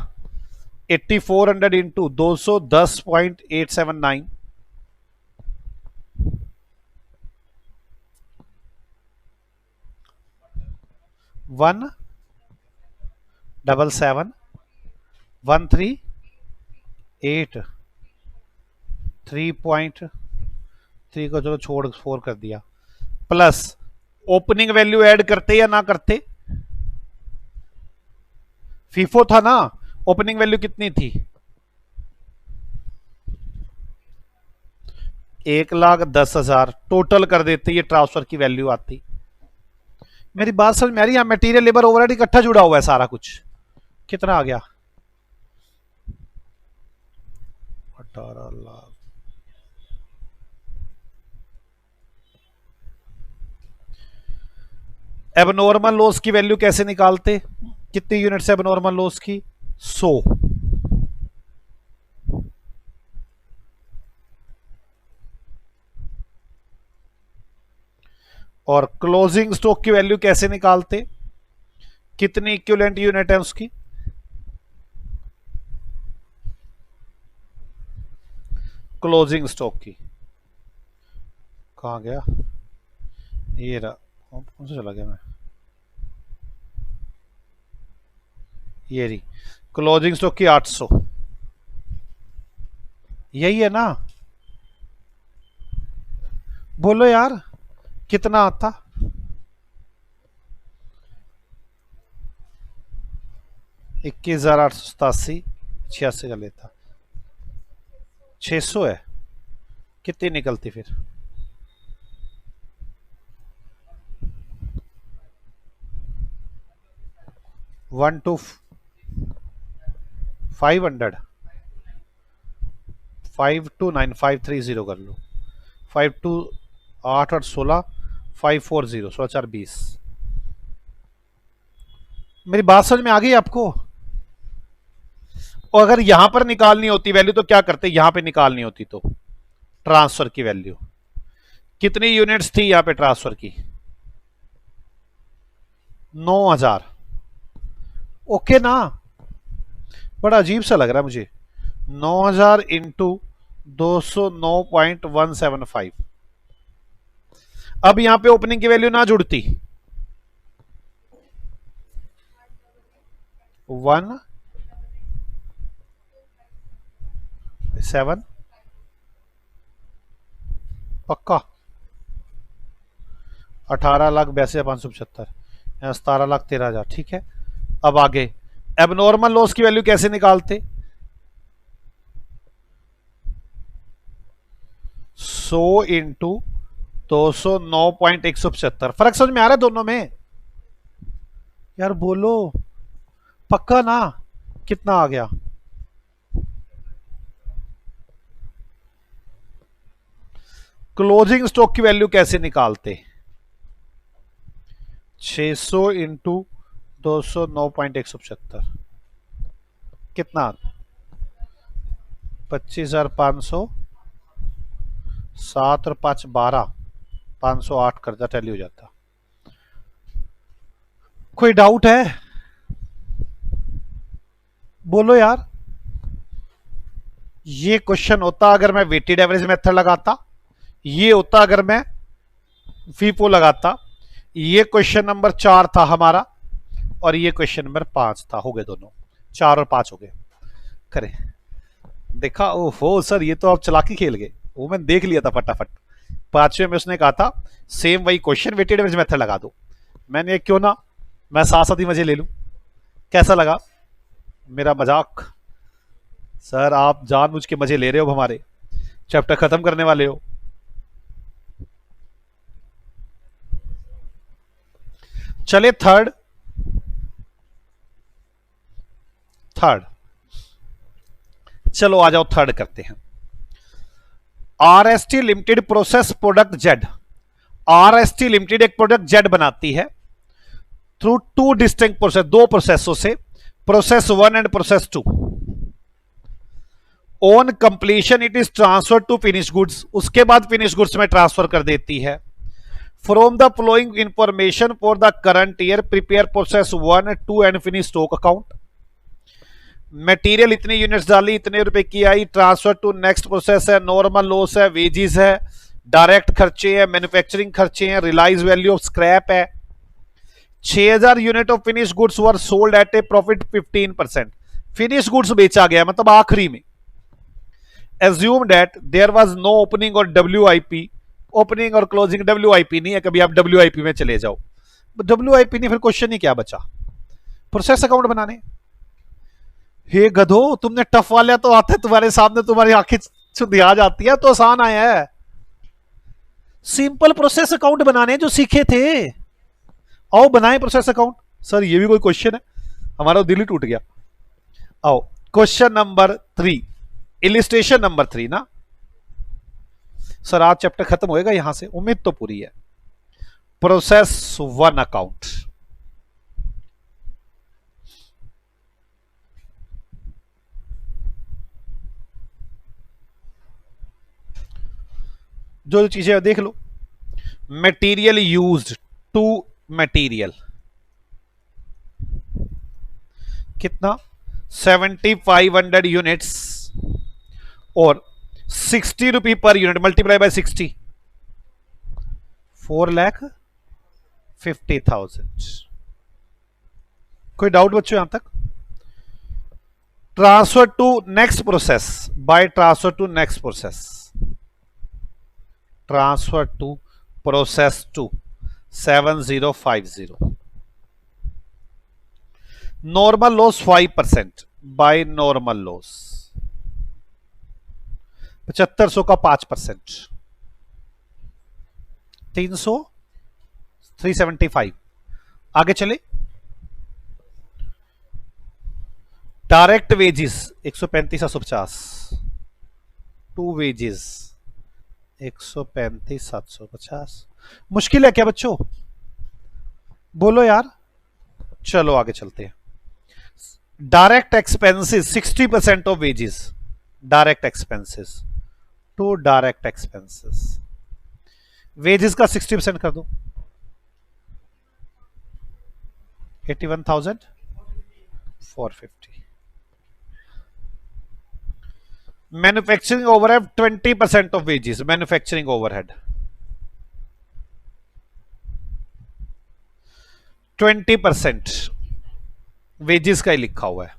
8400 इंटू 210.879 17713 3.3 को चलो छोड़ 4 कर दिया, प्लस ओपनिंग वैल्यू ऐड करते या ना करते, फीफो था ना, ओपनिंग वैल्यू कितनी थी 1,10,000 टोटल कर देते, ये ट्रांसफर की वैल्यू आती। मेरी बात समझ में आ रही है, यहां मटेरियल लेबर ओवरहेड इकट्ठा जुड़ा हुआ है सारा कुछ, कितना आ गया 18 लाख। एबनॉर्मल लॉस की वैल्यू कैसे निकालते, कितनी यूनिट्स एबनॉर्मल लॉस की 100, और क्लोजिंग स्टॉक की वैल्यू कैसे निकालते, कितनी इक्विवेलेंट यूनिट है उसकी, क्लोजिंग स्टॉक की, कहां गया ये रहा, कौन सा चला गया मैं, ये रही क्लोजिंग स्टॉक की 800, यही है ना, बोलो यार कितना आता, इक्कीस हजार 887 86 का लेता, 600 है, कितनी निकलती फिर 1 to 500 529 कर लो, 5 to 8 और 16 540 16,420। मेरी बात समझ में आ गई आपको, और अगर यहां पर निकालनी होती वैल्यू तो क्या करते, यहां पे निकालनी होती तो ट्रांसफर की वैल्यू, कितनी यूनिट्स थी यहां पे ट्रांसफर की 9,000। ओके ना, बड़ा अजीब सा लग रहा है मुझे। 9,000 इंटू 209.175। अब यहां पे ओपनिंग की वैल्यू ना जुड़ती, 1,7 पक्का। 18,82,575, यहाँ 17,13,000। ठीक है, अब आगे एबनॉर्मल लॉस की वैल्यू कैसे निकालते? 100 इंटू 209.175। फर्क समझ में आ रहा है दोनों में? यार बोलो, पक्का ना? कितना आ गया? क्लोजिंग स्टॉक की वैल्यू कैसे निकालते? 600 इंटू 209.175 कितना? 25,500, 7 और 5 12, 508 कर्जा टैली हो जाता। कोई डाउट है? बोलो यार। ये क्वेश्चन होता अगर मैं वेटेड एवरेज मेथड लगाता, ये होता अगर मैं फीफो लगाता। ये क्वेश्चन नंबर 4 था हमारा, और ये क्वेश्चन नंबर 5 था। हो गए दोनों, 4 और 5 हो गए। करें, देखा? ओहो सर, ये तो आप चालाकी खेल गए। वो मैंने देख लिया था फटाफट। 5वें में उसने कहा था सेम वही क्वेश्चन वेटेड एवरेज मेथड लगा दो। मैंने क्यों ना मैं साथ साथ ही मजे ले लूं। कैसा लगा मेरा मजाक? सर आप जानबूझ के मजे ले रहे हो, हमारे चैप्टर खत्म करने वाले हो। चले थर्ड चलो आ जाओ, थर्ड करते हैं। RST limited process product Z. RST limited एक प्रोडक्ट जेड बनाती है थ्रू टू डिस्टिंक्ट प्रोसेस, दो प्रोसेसों से, process 1 and process 2। On completion it is transfer to finish goods, उसके बाद फिनिश गुड्स में ट्रांसफर कर देती है। From the flowing information for the current year prepare process 1, 2 and finish stock account. Material इतनी यूनिट्स डाली, इतने रुपए की आई, ट्रांसफर टू नेक्स्ट प्रोसेस है, नॉर्मल लॉस है, वेजिस है, डायरेक्ट खर्चे हैं, मैन्युफैक्चरिंग खर्चे हैं, रिलाइज वैल्यू ऑफ स्क्रैप है। 6,000 unit of finish goods were sold at a profit 15%। Finish goods बेचा गया मतलब आखिरी में। Assume that there was no opening और डब्ल्यूआईपी। ओपनिंग और क्लोजिंग डब्ल्यूआईपी नहीं है, कभी आप डब्ल्यूआईपी में चले जाओ। डब्ल्यूआईपी नहीं, फिर क्वेश्चन ही क्या बचा? प्रोसेस अकाउंट बनाने। हे गधो, तुमने टफ वाले तो आते तुम्हारे सामने, तुम्हारी आंखें चुंधिया जाती है, तो आसान आया है। सिंपल प्रोसेस अकाउंट बनाने जो सीखे थे, आओ बनाए प्रोसेस अकाउंट। सर ये भी कोई क्वेश्चन है? हमारा दिल ही टूट गया। आओ क्वेश्चन नंबर 3, इलिस्ट्रेशन नंबर 3 ना। सर आज चैप्टर खत्म होएगा यहां से, उम्मीद तो पूरी है। Process 1 account. जो चीजें देख लो। मटेरियल यूज्ड, टू मटेरियल कितना? 7,500 यूनिट्स और 60 रुपी पर यूनिट, मल्टीप्लाई बाय 60, 4,50,000। कोई डाउट बच्चों यहां तक? Transfer to next process, by transfer to next process, transfer to process 2, 7,050। Normal loss 5% by normal loss, 7,500 का 5%, 300, 375। आगे चले। Direct wages 135,750, to wages 135,750। मुश्किल है क्या बच्चों? बोलो यार। चलो आगे चलते हैं। Direct expenses 60% of wages, direct expenses to direct expenses, wages का 60% कर दो। 81,450. Manufacturing overhead 20% of wages. Manufacturing overhead 20% wages का ही लिखा हुआ है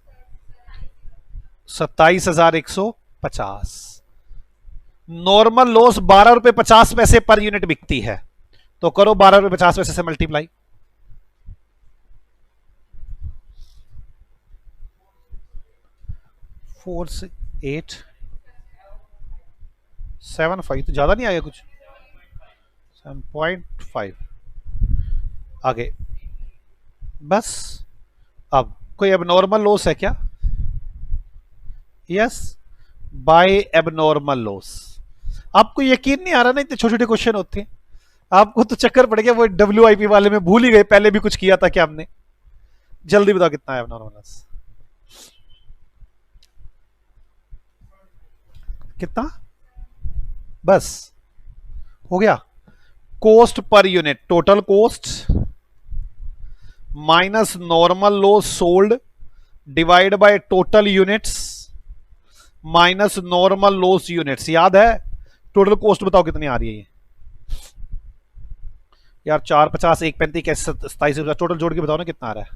27,150. नॉर्मल लॉस 12 रुपए 50 पैसे पर यूनिट बिकती है तो करो 12 रुपए 50 पैसे से मल्टीप्लाई. 4875 तो ज्यादा नहीं आया कुछ. 7.5 आगे बस. अब कोई एबनॉर्मल लॉस है क्या? Yes by abnormal loss. आपको यकीन नहीं आ रहा ना इतने छोटे छोटे क्वेश्चन होते हैं. आपको तो चक्कर पड़ गया वो WIP वाले में भूल ही गए पहले भी कुछ किया था क्या हमने. जल्दी बताओ कितना है एबनॉर्मल लॉस. कितना? बस हो गया. Cost per unit total cost minus normal loss sold divide by total units minus normal loss units. याद है टोटल कॉस्ट बताओ कितनी आ रही है ये यार. 450 135 27 टोटल जोड़ के बताओ ना कितना आ रहा है.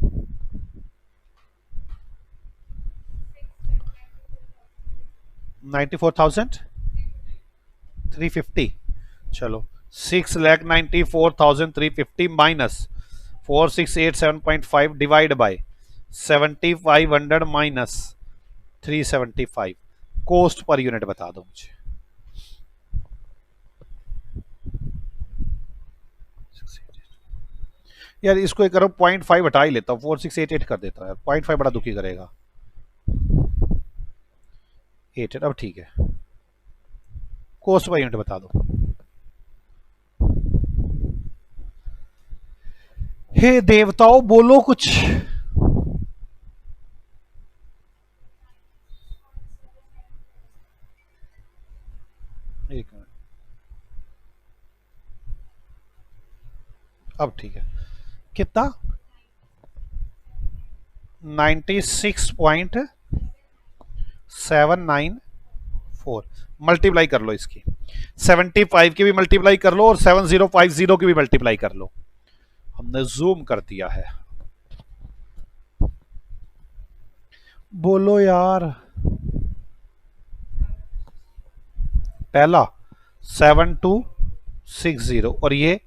94,350. चलो 6,94,350 minus 4687.5 divide by 7500 minus 375. Cost per unit बता दो मुझे. यार इसको एक करो 0.5 हटा ही लेता हूँ 4688 कर देता है. 0.5 बड़ा दुखी करेगा. 8 अब ठीक है. कॉस्ट पर यूनिट बता दो. हे देवताओं बोलो कुछ. एक मिनट. अब ठीक है. कितना? 96.794. मल्टीप्लाई कर लो इसकी. 75 की भी मल्टीप्लाई कर लो और 7050 की भी मल्टीप्लाई कर लो. हमने जूम कर दिया है. बोलो यार. पहला 7260 और ये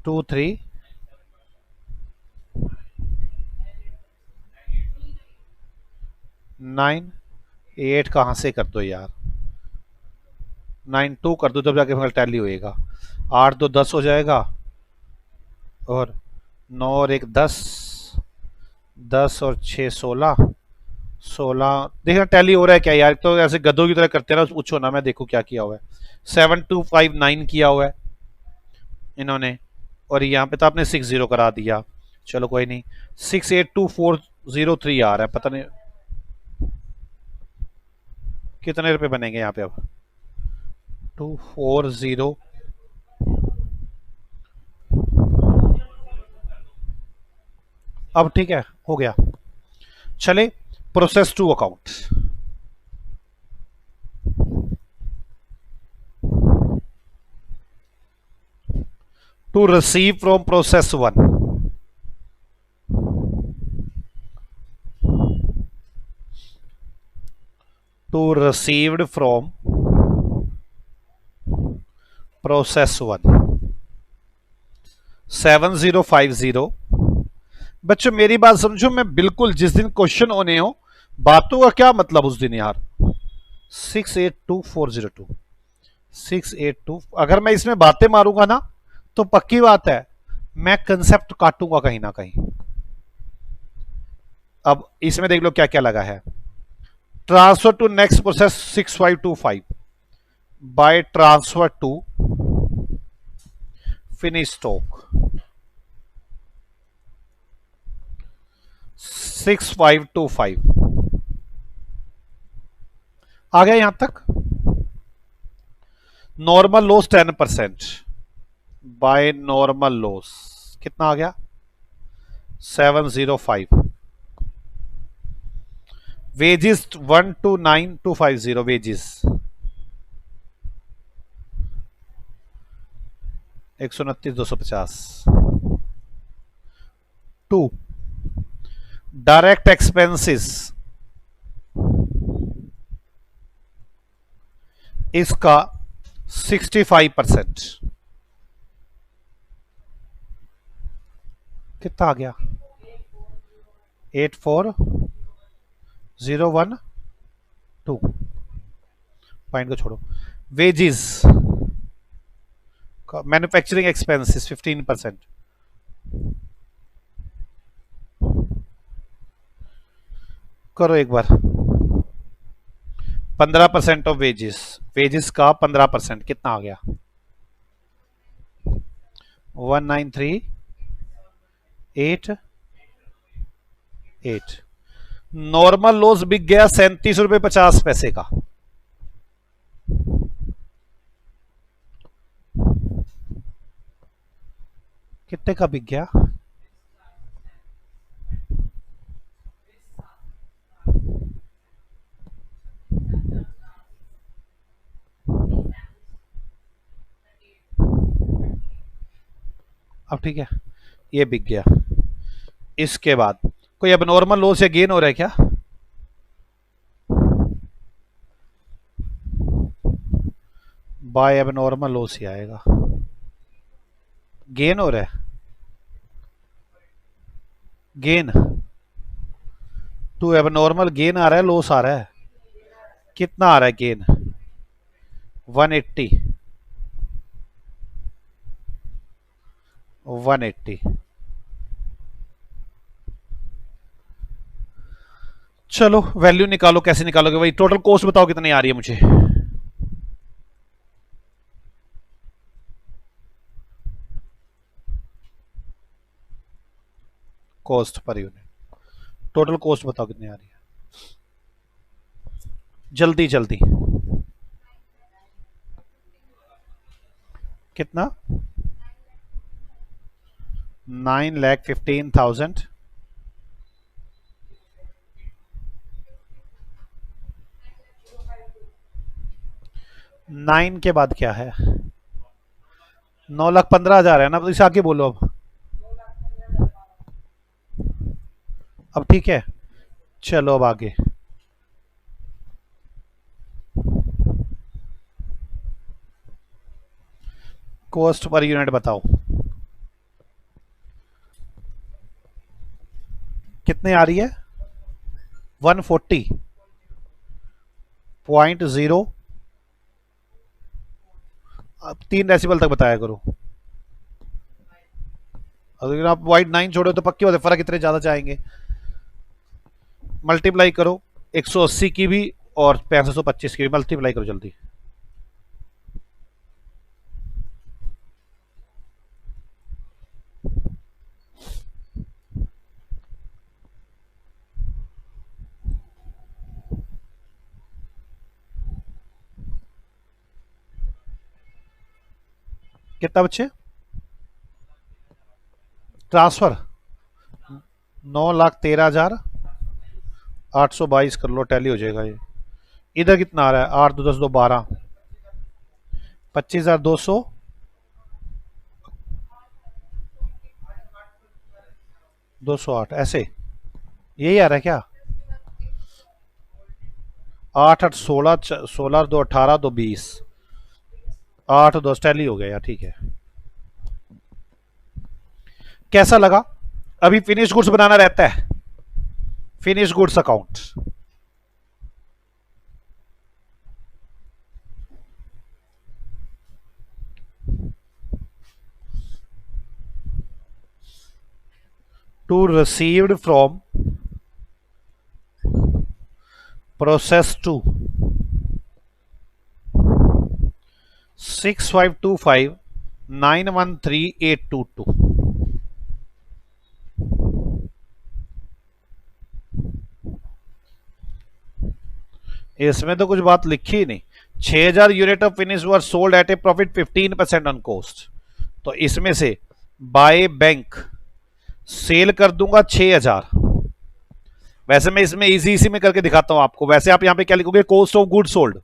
23 98 कहां से कर दो यार. 92 कर दो तब जाके टैली होएगा. 8 2 10 हो जाएगा और 9 और 1 10 10 और 6 16 16. देखना टैली हो रहा है क्या यार. तो ऐसे गधों की तरह करते ना पूछो ना. मैं देखो क्या किया हुआ है. 7259 किया हुआ है इन्होंने और यहाँ पे तो आपने 60 करा दिया. चलो कोई नहीं. 682403 आ रहा है. पता नहीं कितने रुपए बनेंगे यहाँ पे. अब 240 अब ठीक है हो गया. चले process two account. To receive from process 1. To received from process 1 7050. बच्चों मेरी बात समझो. मैं बिल्कुल जिस दिन क्वेश्चन होने हो बातों का क्या मतलब उस दिन यार. 682402 682. अगर मैं इसमें बातें मारूंगा ना तो पक्की बात है मैं कंसेप्ट काटूंगा कहीं ना कहीं. अब इसमें देख लो क्या क्या लगा है. Transfer to next process 6525 by transfer to finish stock 6525. आ गया यहां तक. Normal loss 10% by normal loss कितना आ गया 705। Wages 129250 wages 129,250। 2 डायरेक्ट एक्सपेंसेस इसका 65%। कितना आ गया 84012 पॉइंट को छोड़ो। Wages manufacturing expenses 15%। करो एक बार 15% ऑफ वेजिस, वेजिस का 15% कितना आ गया 1938। नॉर्मल लॉस बिक गया 37 रुपए 50 पैसे का। कितने का बिक गया अब ठीक है ये बिक गया। इसके बाद कोई अब नॉर्मल लॉस या गेन हो रहा है क्या बाय अब नॉर्मल लॉस ही आएगा। गेन हो रहा है गेन टू अब नॉर्मल गेन आ रहा है लॉस आ रहा है कितना आ रहा है गेन 180 180। चलो वैल्यू निकालो कैसे निकालोगे भाई टोटल कॉस्ट बताओ कितनी आ रही है मुझे cost per unit total cost बताओ कितनी आ रही है जल्दी जल्दी कितना 9,15,000 9 के बाद क्या है 9,15,000 है ना तो इसे आगे बोलो अब ठीक है चलो अब आगे कॉस्ट पर यूनिट बताओ कितने आ रही है 140.0 अब 3 डेसिबल तक बताया करो अगर आप वाइड 9 छोड़ो तो पक्की बात है फर्क इतने ज्यादा जाएंगे मल्टीप्लाई करो 180 की भी और 6525 की भी मल्टीप्लाई करो जल्दी कितना बच्चे ट्रांसफर 9,13,822 कर लो टैली हो जाएगा ये इधर कितना आ रहा है 8 2 10 2 12 25,200 208 ऐसे यही आ रहा है क्या 8 8 16 16 2 18 2 20 8 10 टैली हो गया यार ठीक है कैसा लगा अभी फिनिश गुड्स बनाना रहता है finish goods account to received from process to 6525 913822 इसमें तो कुछ बात लिखी ही नहीं 6,000 unit of finish were sold at a profit 15% on cost तो इसमें से बाय बैंक सेल कर दूंगा 6000। वैसे मैं इसमें इजी में करके दिखाता हूं आपको। वैसे आप यहां पे क्या लिखोगे, कॉस्ट ऑफ गुड सोल्ड,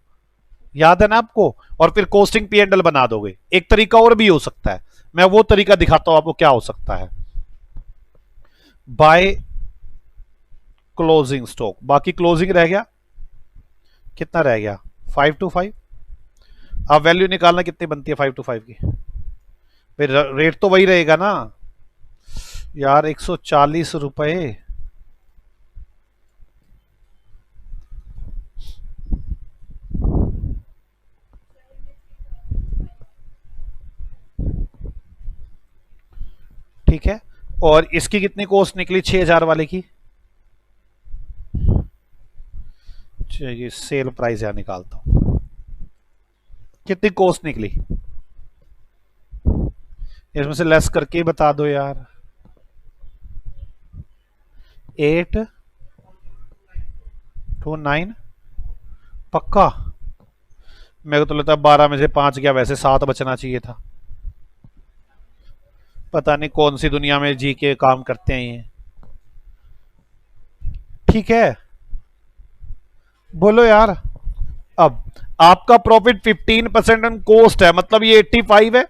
याद है ना आपको, और फिर कॉस्टिंग पी एंड एल बना दोगे। एक तरीका और भी हो सकता है, मैं वो तरीका दिखाता हूं आपको क्या हो सकता है। बाय क्लोजिंग स्टॉक, बाकी क्लोजिंग रह गया, कितना रह गया 525। अब वैल्यू निकालना कितनी बनती है 525 की, फिर रेट तो वही रहेगा ना यार, 140 रुपए। ठीक है, और इसकी कितनी कॉस्ट निकली 6000 वाले की, चलिए सेल प्राइस यहां निकालता हूं, कितनी कॉस्ट निकली, इसमें से लेस करके ही बता दो यार। 829 पक्का, मेरे को तो लगता है 12 में से 5 गया, वैसे 7 बचना चाहिए था। पता नहीं कौन सी दुनिया में जी के काम करते हैं ये। ठीक है, बोलो यार। अब आपका प्रॉफिट 15% ऑन कॉस्ट है, मतलब ये 85 है,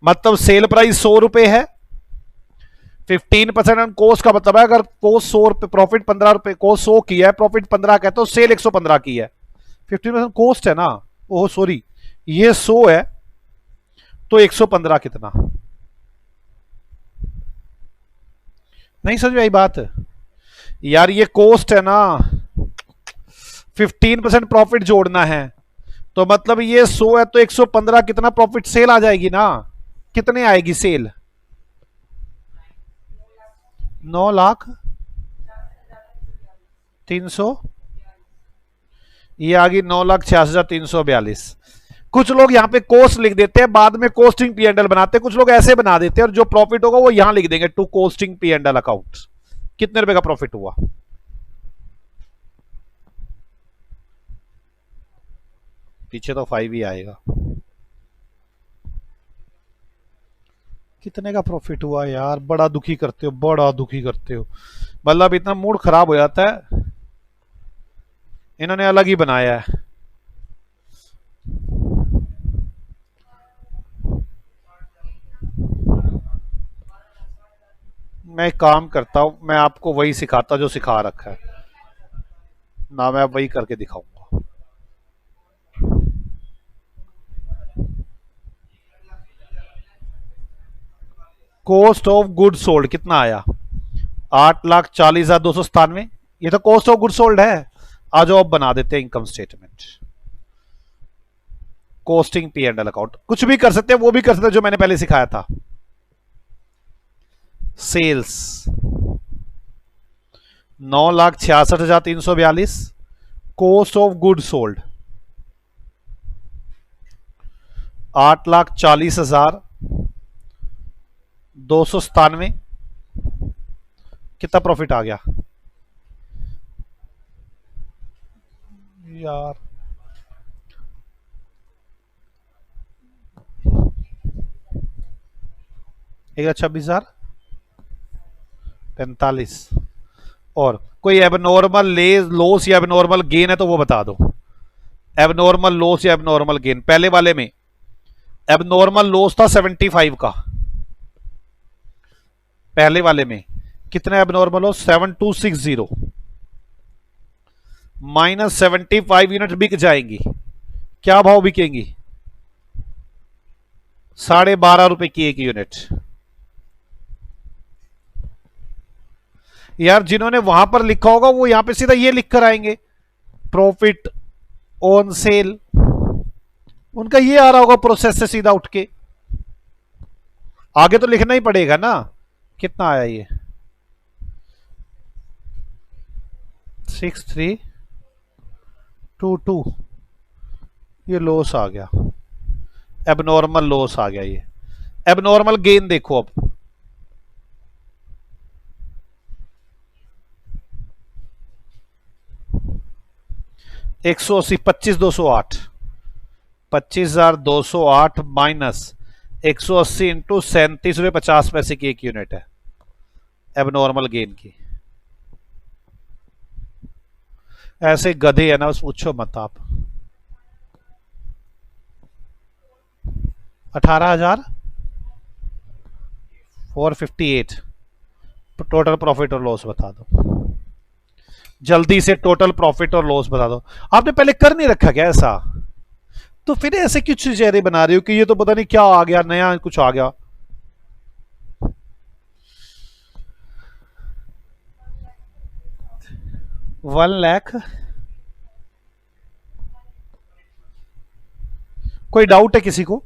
मतलब सेल प्राइस 100 रुपए है। 15% ऑन कॉस्ट का मतलब है अगर कॉस्ट 100 रुपए, प्रॉफिट 15 रुपए, कॉस्ट 100 की है, प्रॉफिट 15 का है, तो सेल 115 की है। 15% कॉस्ट है ना, ओह सॉरी, ये 100 है तो 115 कितना, नहीं समझ में आई बात यार, ये कॉस्ट है ना, 15% प्रॉफिट जोड़ना है, तो मतलब ये 100 है तो 115 कितना प्रॉफिट सेल आ जाएगी ना, कितने आएगी सेल, 9,03,000, ये आ गई 9,86,342। कुछ लोग यहां पे कॉस्ट लिख देते हैं, बाद में कॉस्टिंग पी एंड एल बनाते हैं, कुछ लोग ऐसे बना देते हैं, और जो प्रॉफिट होगा वो यहां लिख देंगे to costing P and L account. कितने रुपए का प्रॉफिट हुआ, पीछे तो 5 ही आएगा। कितने का प्रॉफिट हुआ यार, बड़ा दुखी करते हो, बड़ा दुखी करते हो, मतलब इतना मूड खराब हो जाता है। इन्होंने अलग ही बनाया है। मैं एक काम करता हूं, मैं आपको वही सिखाता जो सिखा रखा है ना, मैं वही करके दिखाऊंगा। कॉस्ट ऑफ गुड सोल्ड कितना आया, 8,40,297, ये तो कॉस्ट ऑफ गुड सोल्ड है। आ जाओ अब बना देते हैं income statement, costing P and L account, कुछ भी कर सकते हैं, वो भी कर सकते हैं जो मैंने पहले सिखाया था। Sales 9,66,342, cost of good sold 8,40,297, कितना प्रॉफिट आ गया यार, एक 26,045। और कोई एबनॉर्मल लॉस या एबनॉर्मल गेन है तो वो बता दो, एबनॉर्मल लॉस या एबनॉर्मल गेन। पहले वाले में एबनॉर्मल लॉस था 75 का, पहले वाले में कितना एबनॉर्मल हो, 7260, -75 यूनिट बिक जाएंगी, क्या भाव बिकेंगी, 12.5 रुपए की एक यूनिट। यार जिन्होंने वहां पर लिखा होगा वो यहां पे सीधा ये लिख कर आएंगे, प्रॉफिट ऑन सेल, उनका ये आ रहा होगा प्रोसेस से सीधा उठ के, आगे तो लिखना ही पड़ेगा ना। कितना आया ये, 6322, ये लॉस आ गया, एबनॉर्मल लॉस आ गया। ये एबनॉर्मल गेन देखो अब, $180, 25,208, 25,208 माइनस 180 इंटू 37 रुपये 50 पैसे की एक यूनिट है एबनॉर्मल गेन की। ऐसे गधे है ना, बस पूछो मत आप। 18,458 टोटल प्रॉफिट और लॉस बता दो जल्दी से, टोटल प्रॉफिट और लॉस बता दो। आपने पहले कर नहीं रखा क्या ऐसा? तो फिर ऐसे क्यों चेहरे बना रही हो कि ये तो पता नहीं क्या आ गया, नया कुछ आ गया। ₹1,00,000। कोई डाउट है किसी को?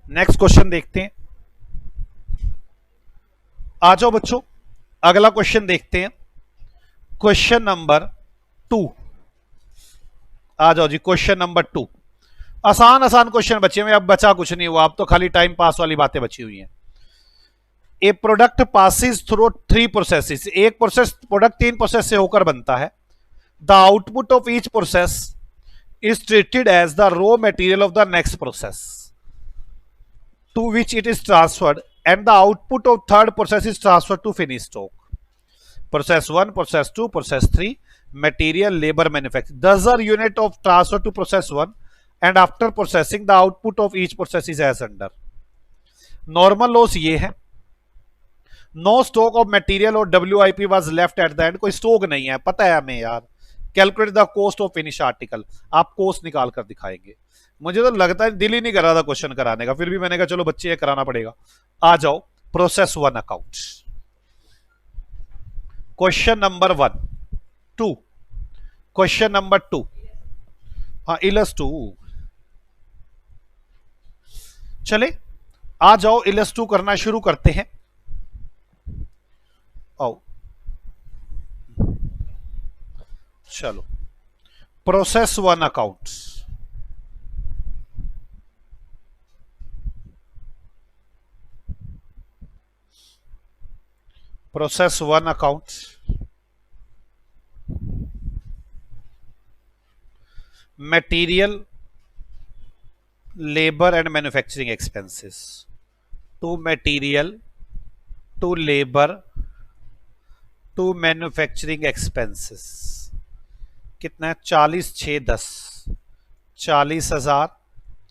नेक्स्ट क्वेश्चन देखते हैं। आ जाओ बच्चों, अगला क्वेश्चन देखते हैं। Question number 2। आ जाओ जी, क्वेश्चन नंबर 2। आसान आसान क्वेश्चन बचे हुए, अब बचा कुछ नहीं हुआ, अब तो खाली टाइम पास वाली बातें बची हुई हैं। A product passes through 3 processes. एक प्रोसेस, प्रोडक्ट 3 प्रोसेस से होकर बनता है। The output of each process is treated as the raw material of the next process to which it is transferred, and the output of third process is transferred to finished stock. Process 1, process 2, process 3, material, labor, manufacturing. 10,000 unit of transfer to process 1, and after processing the output of each process is as under. Normal loss ये है, no stock of material और WIP was left at the end. कोई stock नहीं है, पता है हमें यार। Calculate the cost of finish article, आप कॉस्ट निकाल कर दिखाएंगे। मुझे तो लगता है दिल ही नहीं कर रहा था क्वेश्चन कराने का, फिर भी मैंने कहा चलो बच्चे ये कराना पड़ेगा। आ जाओ, process 1 account. Question number 1 2। Question number 2, हाँ इलस 2। चले आ जाओ, इलस 2 करना शुरू करते हैं। आओ चलो, process 1 account. Process 1 account, material, labour and manufacturing expenses. To material, to labour, to manufacturing expenses. कितना है? 40, 6, 10। 40,000,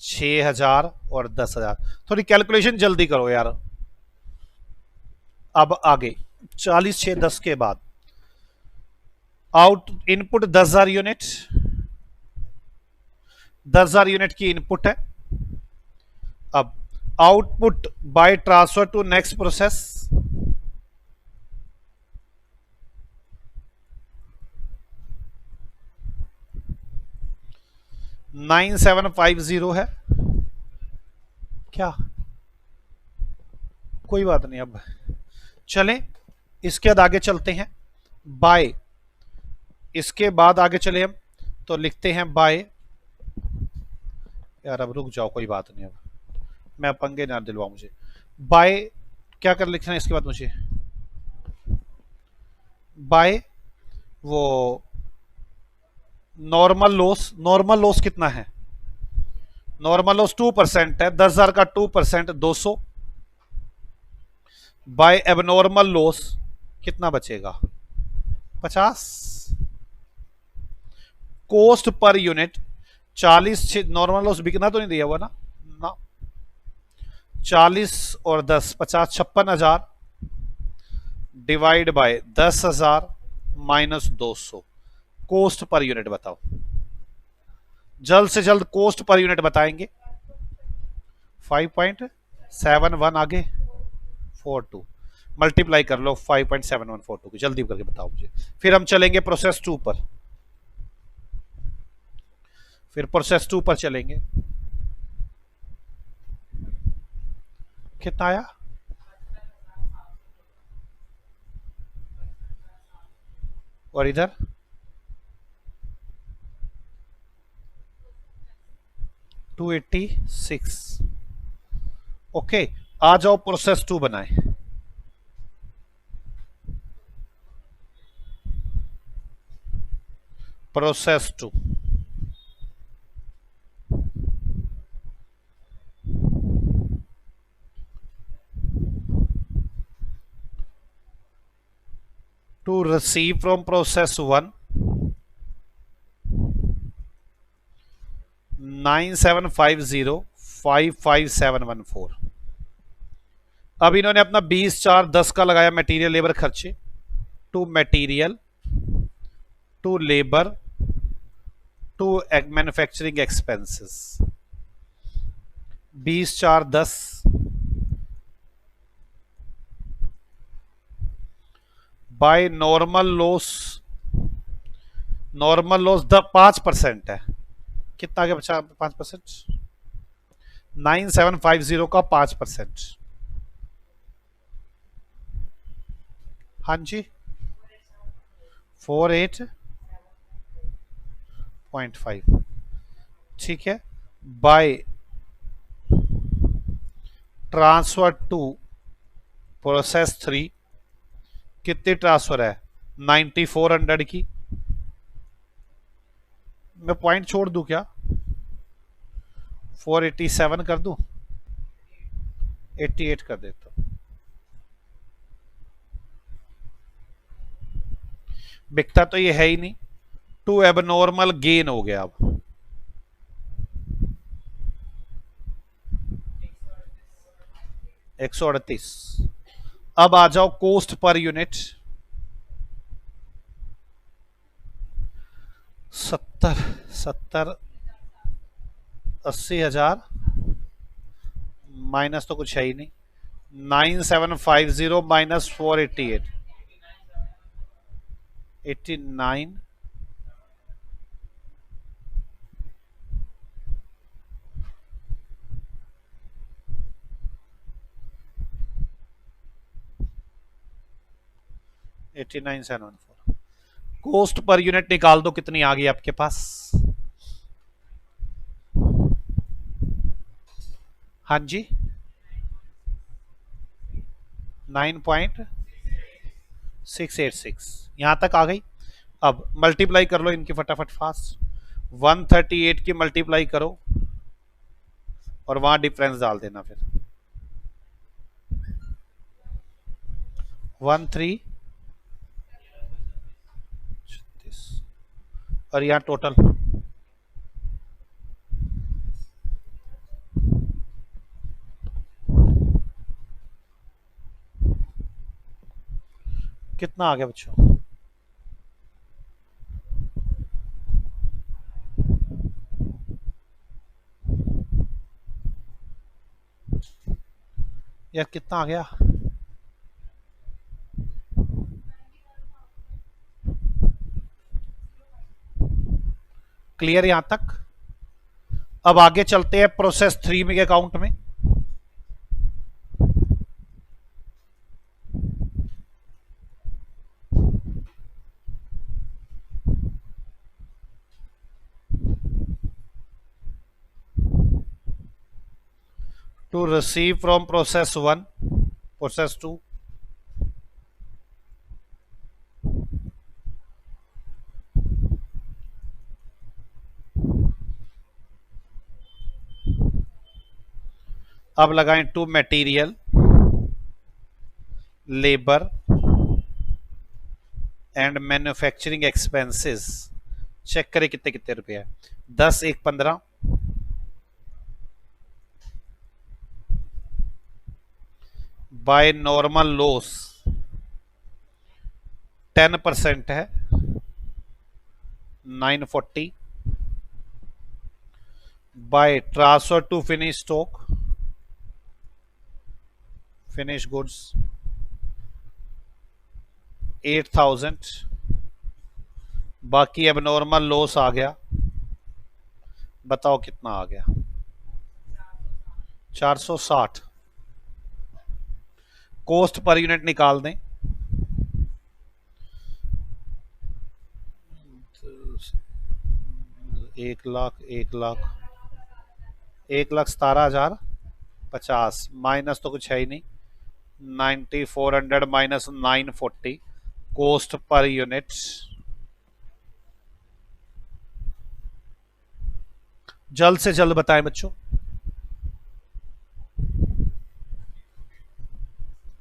6,000 और 10,000। थोड़ी कैलकुलेशन जल्दी करो यार। अब आगे 40, 6, 10 के बाद आउट इनपुट 10,000 यूनिट। 10,000 यूनिट की इनपुट है। अब output by transfer to next process. $9,750 है क्या? कोई बात नहीं। अब चलें, इसके बाद आगे चलते हैं। बाय, इसके बाद आगे चले हम तो लिखते हैं बाय। यार अब रुक जाओ, कोई बात नहीं, अब मैं पंगे ना दिलवाऊं मुझे। बाय क्या कर लिखना है इसके बाद मुझे? बाय वो नॉर्मल लॉस। नॉर्मल लॉस कितना है? नॉर्मल लॉस 2% है। 10,000 का 2% 200। बाय एबनॉर्मल लॉस कितना बचेगा? 50। Cost per unit 40। Normal loss बिकना तो नहीं दिया हुआ ना? 40 और 10 50, 56,000 divide by 10,000 minus 200। Cost per unit बताओ, जल्द से जल्द कॉस्ट पर यूनिट बताएंगे। 5.71 आगे 42 मल्टीप्लाई कर लो 5.7142 की, जल्दी करके बताओ मुझे। फिर हम चलेंगे प्रोसेस 2 पर। फिर प्रोसेस 2 पर चलेंगे। कितना आया? और इधर 286। ओके, आ जाओ प्रोसेस 2 बनाए। Process 2, to receive from process 1 9750555714। अब इन्होंने अपना 20 4 10 का लगाया मटेरियल लेबर खर्चे, to material to labour to manufacturing expenses. 20 4 10 by normal loss, normal loss 5% है, कितना आगे बचा 5%, 9750 का 5%। हाँ जी 48.5, ठीक है। बाय ट्रांसफर टू प्रोसेस 3, कितनी ट्रांसफर है 9400 की। मैं पॉइंट छोड़ दूं क्या, 487 कर दूं, 88 कर देता हूं। बिकता तो ये है ही नहीं, टू एबनॉर्मल गेन हो गया। अब 138। अब आ जाओ कोस्ट पर यूनिट, 70 80,000 माइनस तो कुछ है ही नहीं, 9750 माइनस 488, 89 89,714। कोस्ट पर यूनिट निकाल दो, कितनी आ गई आपके पास। हाँ जी 9.686 यहां तक आ गई। अब मल्टीप्लाई कर लो इनकी फटाफट फास्ट, 138 की मल्टीप्लाई करो और वहां डिफरेंस डाल देना, फिर 13 और यहां टोटल कितना आ गया बच्चों, यार कितना आ गया, क्लियर यहां तक। अब आगे चलते हैं प्रोसेस 3 में अकाउंट में। To receive from process 1 process 2, अब लगाएं to material labour and manufacturing expenses. Check करें कितने कितने रुपए है, 10 1 15, बाय नॉर्मल लॉस 10% है 940, by transfer to finish stock finish goods 8000, बाकी एबनॉर्मल लॉस आ गया, बताओ कितना आ गया 460। कोस्ट पर यूनिट निकाल दें, 1,17,050 माइनस तो कुछ है ही नहीं, 9400 माइनस 940 कोस्ट पर यूनिट जल्द से जल्द बताएं बच्चों।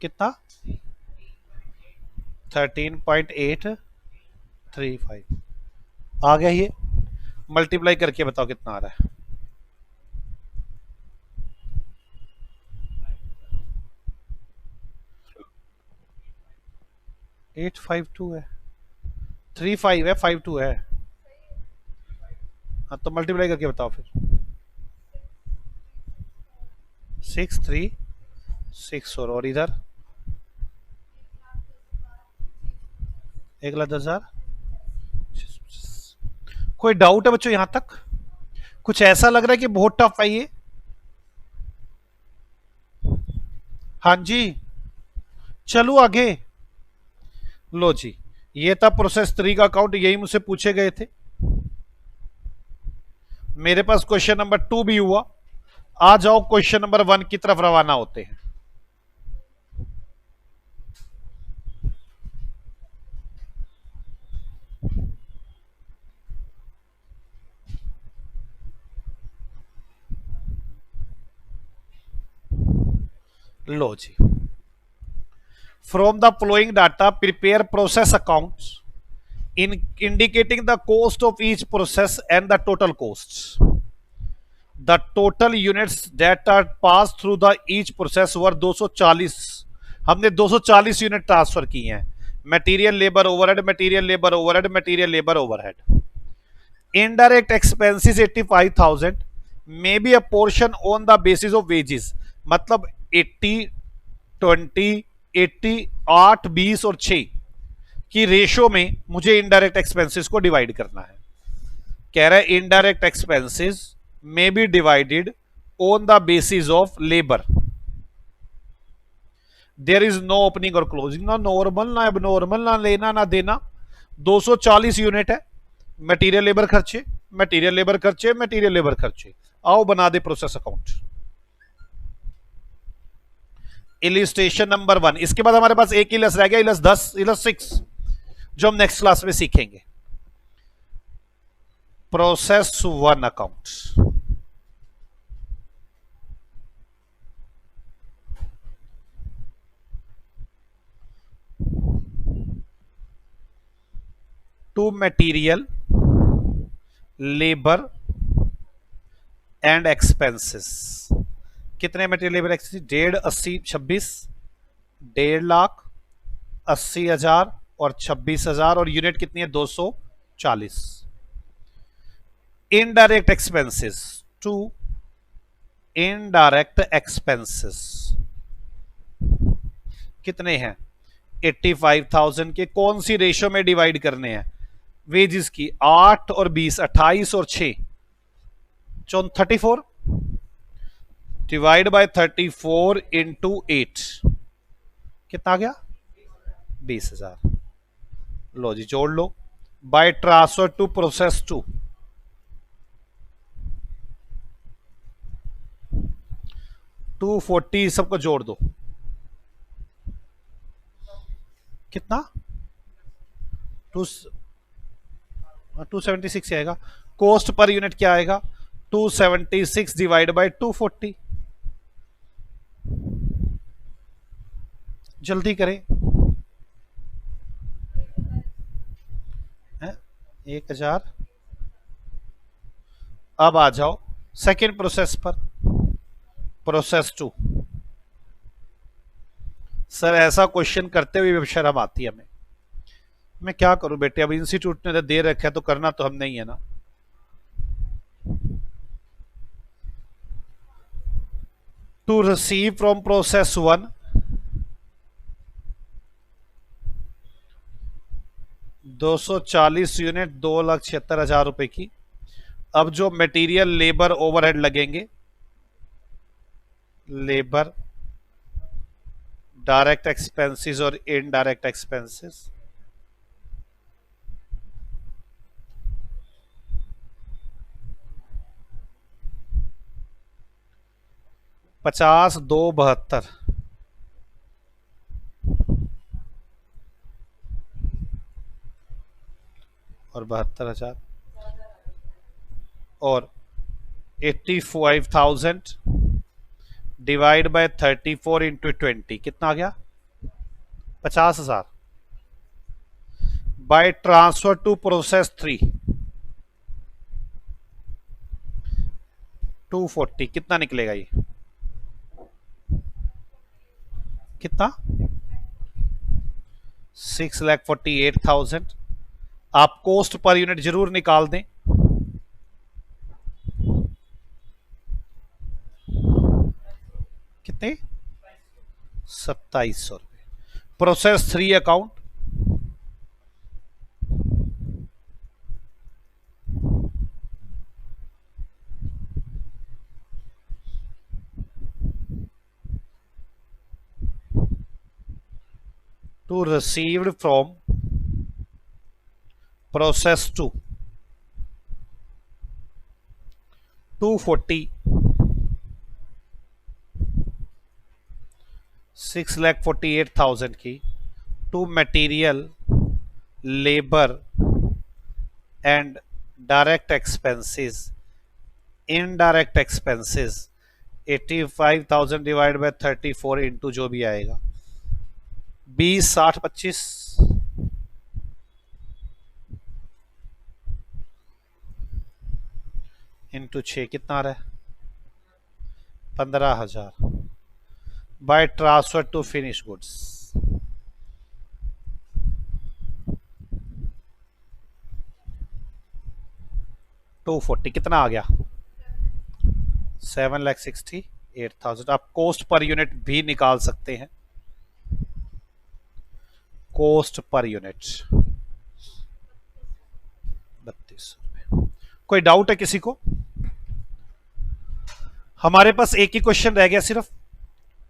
कितना? 13.835 आ गया ये। मल्टीप्लाई करके बताओ कितना आ रहा है। 852 है, 35 है, 52 है। हाँ तो मल्टीप्लाई करके बताओ फिर। 636 और इधर 1,10,000। कोई डाउट है बच्चों यहां तक? कुछ ऐसा लग रहा है कि बहुत टफ है ये? हाँ जी, चलो आगे। लो जी, ये था प्रोसेस 3 का अकाउंट, यही मुझसे पूछे गए थे। मेरे पास क्वेश्चन नंबर 2 भी हुआ। आ जाओ क्वेश्चन नंबर 1 की तरफ रवाना होते हैं। लो जी, from the following data prepare process accounts in indicating the cost of each process and the total costs. The total units that are passed through the each process were 240। हमने 240 unit transfer की हैं। Material labour overhead, material labour overhead, material labour overhead. Indirect expenses 85,000 may be a portion on the basis of wages. मतलब 80 20 80 8 20 और 6 की ratio में मुझे indirect expenses को divide करना है। कह रहा है इनडायरेक्ट एक्सपेंसेस में be divided on the basis of labour. There is no opening और क्लोजिंग, ना नॉर्मल ना एबनॉर्मल, ना लेना ना देना। 240 यूनिट है। मटेरियल लेबर खर्चे, मटेरियल लेबर खर्चे, मटेरियल लेबर खर्चे। आओ बना दे प्रोसेस अकाउंट। Illustration number 1। इसके बाद हमारे पास एक इलस रह गया, इलस 10, इलस 6, जो हम नेक्स्ट क्लास में सीखेंगे। Process 1 account. To material labour and expenses. कितने मटेरियल लेबर एक्सपेंसेस? 1.5 80 26, 1.5 लाख 80,000 और 26,000, और यूनिट कितनी है? 240। Indirect expenses to indirect expenses कितने हैं? 85,000 के कौन सी रेशो में डिवाइड करने हैं? वेजेस की। 8 और 20, 28 और 6 34 डिवाइड बाय 34 इंटू 8 कितना आ गया? 20,000। लो जी जोड़ लो। बाय ट्रांसफर टू प्रोसेस 2 240 सबको जोड़ दो। कितना? 276 आएगा। कॉस्ट पर यूनिट क्या आएगा? 276 डिवाइड बाय 240। जल्दी करें। 1,000। अब आ जाओ सेकेंड प्रोसेस पर, प्रोसेस 2। सर ऐसा क्वेश्चन करते हुए भी शर्म आती है हमें। मैं क्या करूं बेटे, अब इंस्टीट्यूट ने तो दे रखा है तो करना तो हम नहीं है ना। To receive from process 1 240 unit 2,76,000 रुपए की। अब जो मटेरियल लेबर ओवरहेड लगेंगे, लेबर डायरेक्ट एक्सपेंसेस और इनडायरेक्ट एक्सपेंसेस, पचास 272 और 72,000 और 85,000 डिवाइड बाय 34 इंटू 20 कितना आ गया? 50,000 बाय ट्रांसफर टू प्रोसेस 3 240 कितना निकलेगा ये? कितना? 6,48,000। आप कॉस्ट पर यूनिट जरूर निकाल दें। कितने? 2700 रुपये। Process 3 account to received from process 2 240 6,48,000 की to material labour and direct expenses indirect expenses 85,000 divide by 34 into जो भी आएगा 20 60 25 इंटू 6 कितना आ रहा है? 15,000 by transfer to finish goods 240 कितना आ गया? 7,68,000। आप कॉस्ट पर यूनिट भी निकाल सकते हैं। कॉस्ट पर यूनिट 32 रुपए। कोई डाउट है किसी को? हमारे पास एक ही क्वेश्चन रह गया सिर्फ,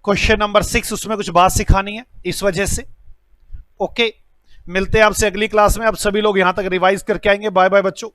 क्वेश्चन नंबर 6। उसमें कुछ बात सिखानी है इस वजह से। ओके, मिलते हैं आपसे अगली क्लास में। आप सभी लोग यहां तक रिवाइज करके आएंगे। बाय बाय बच्चों।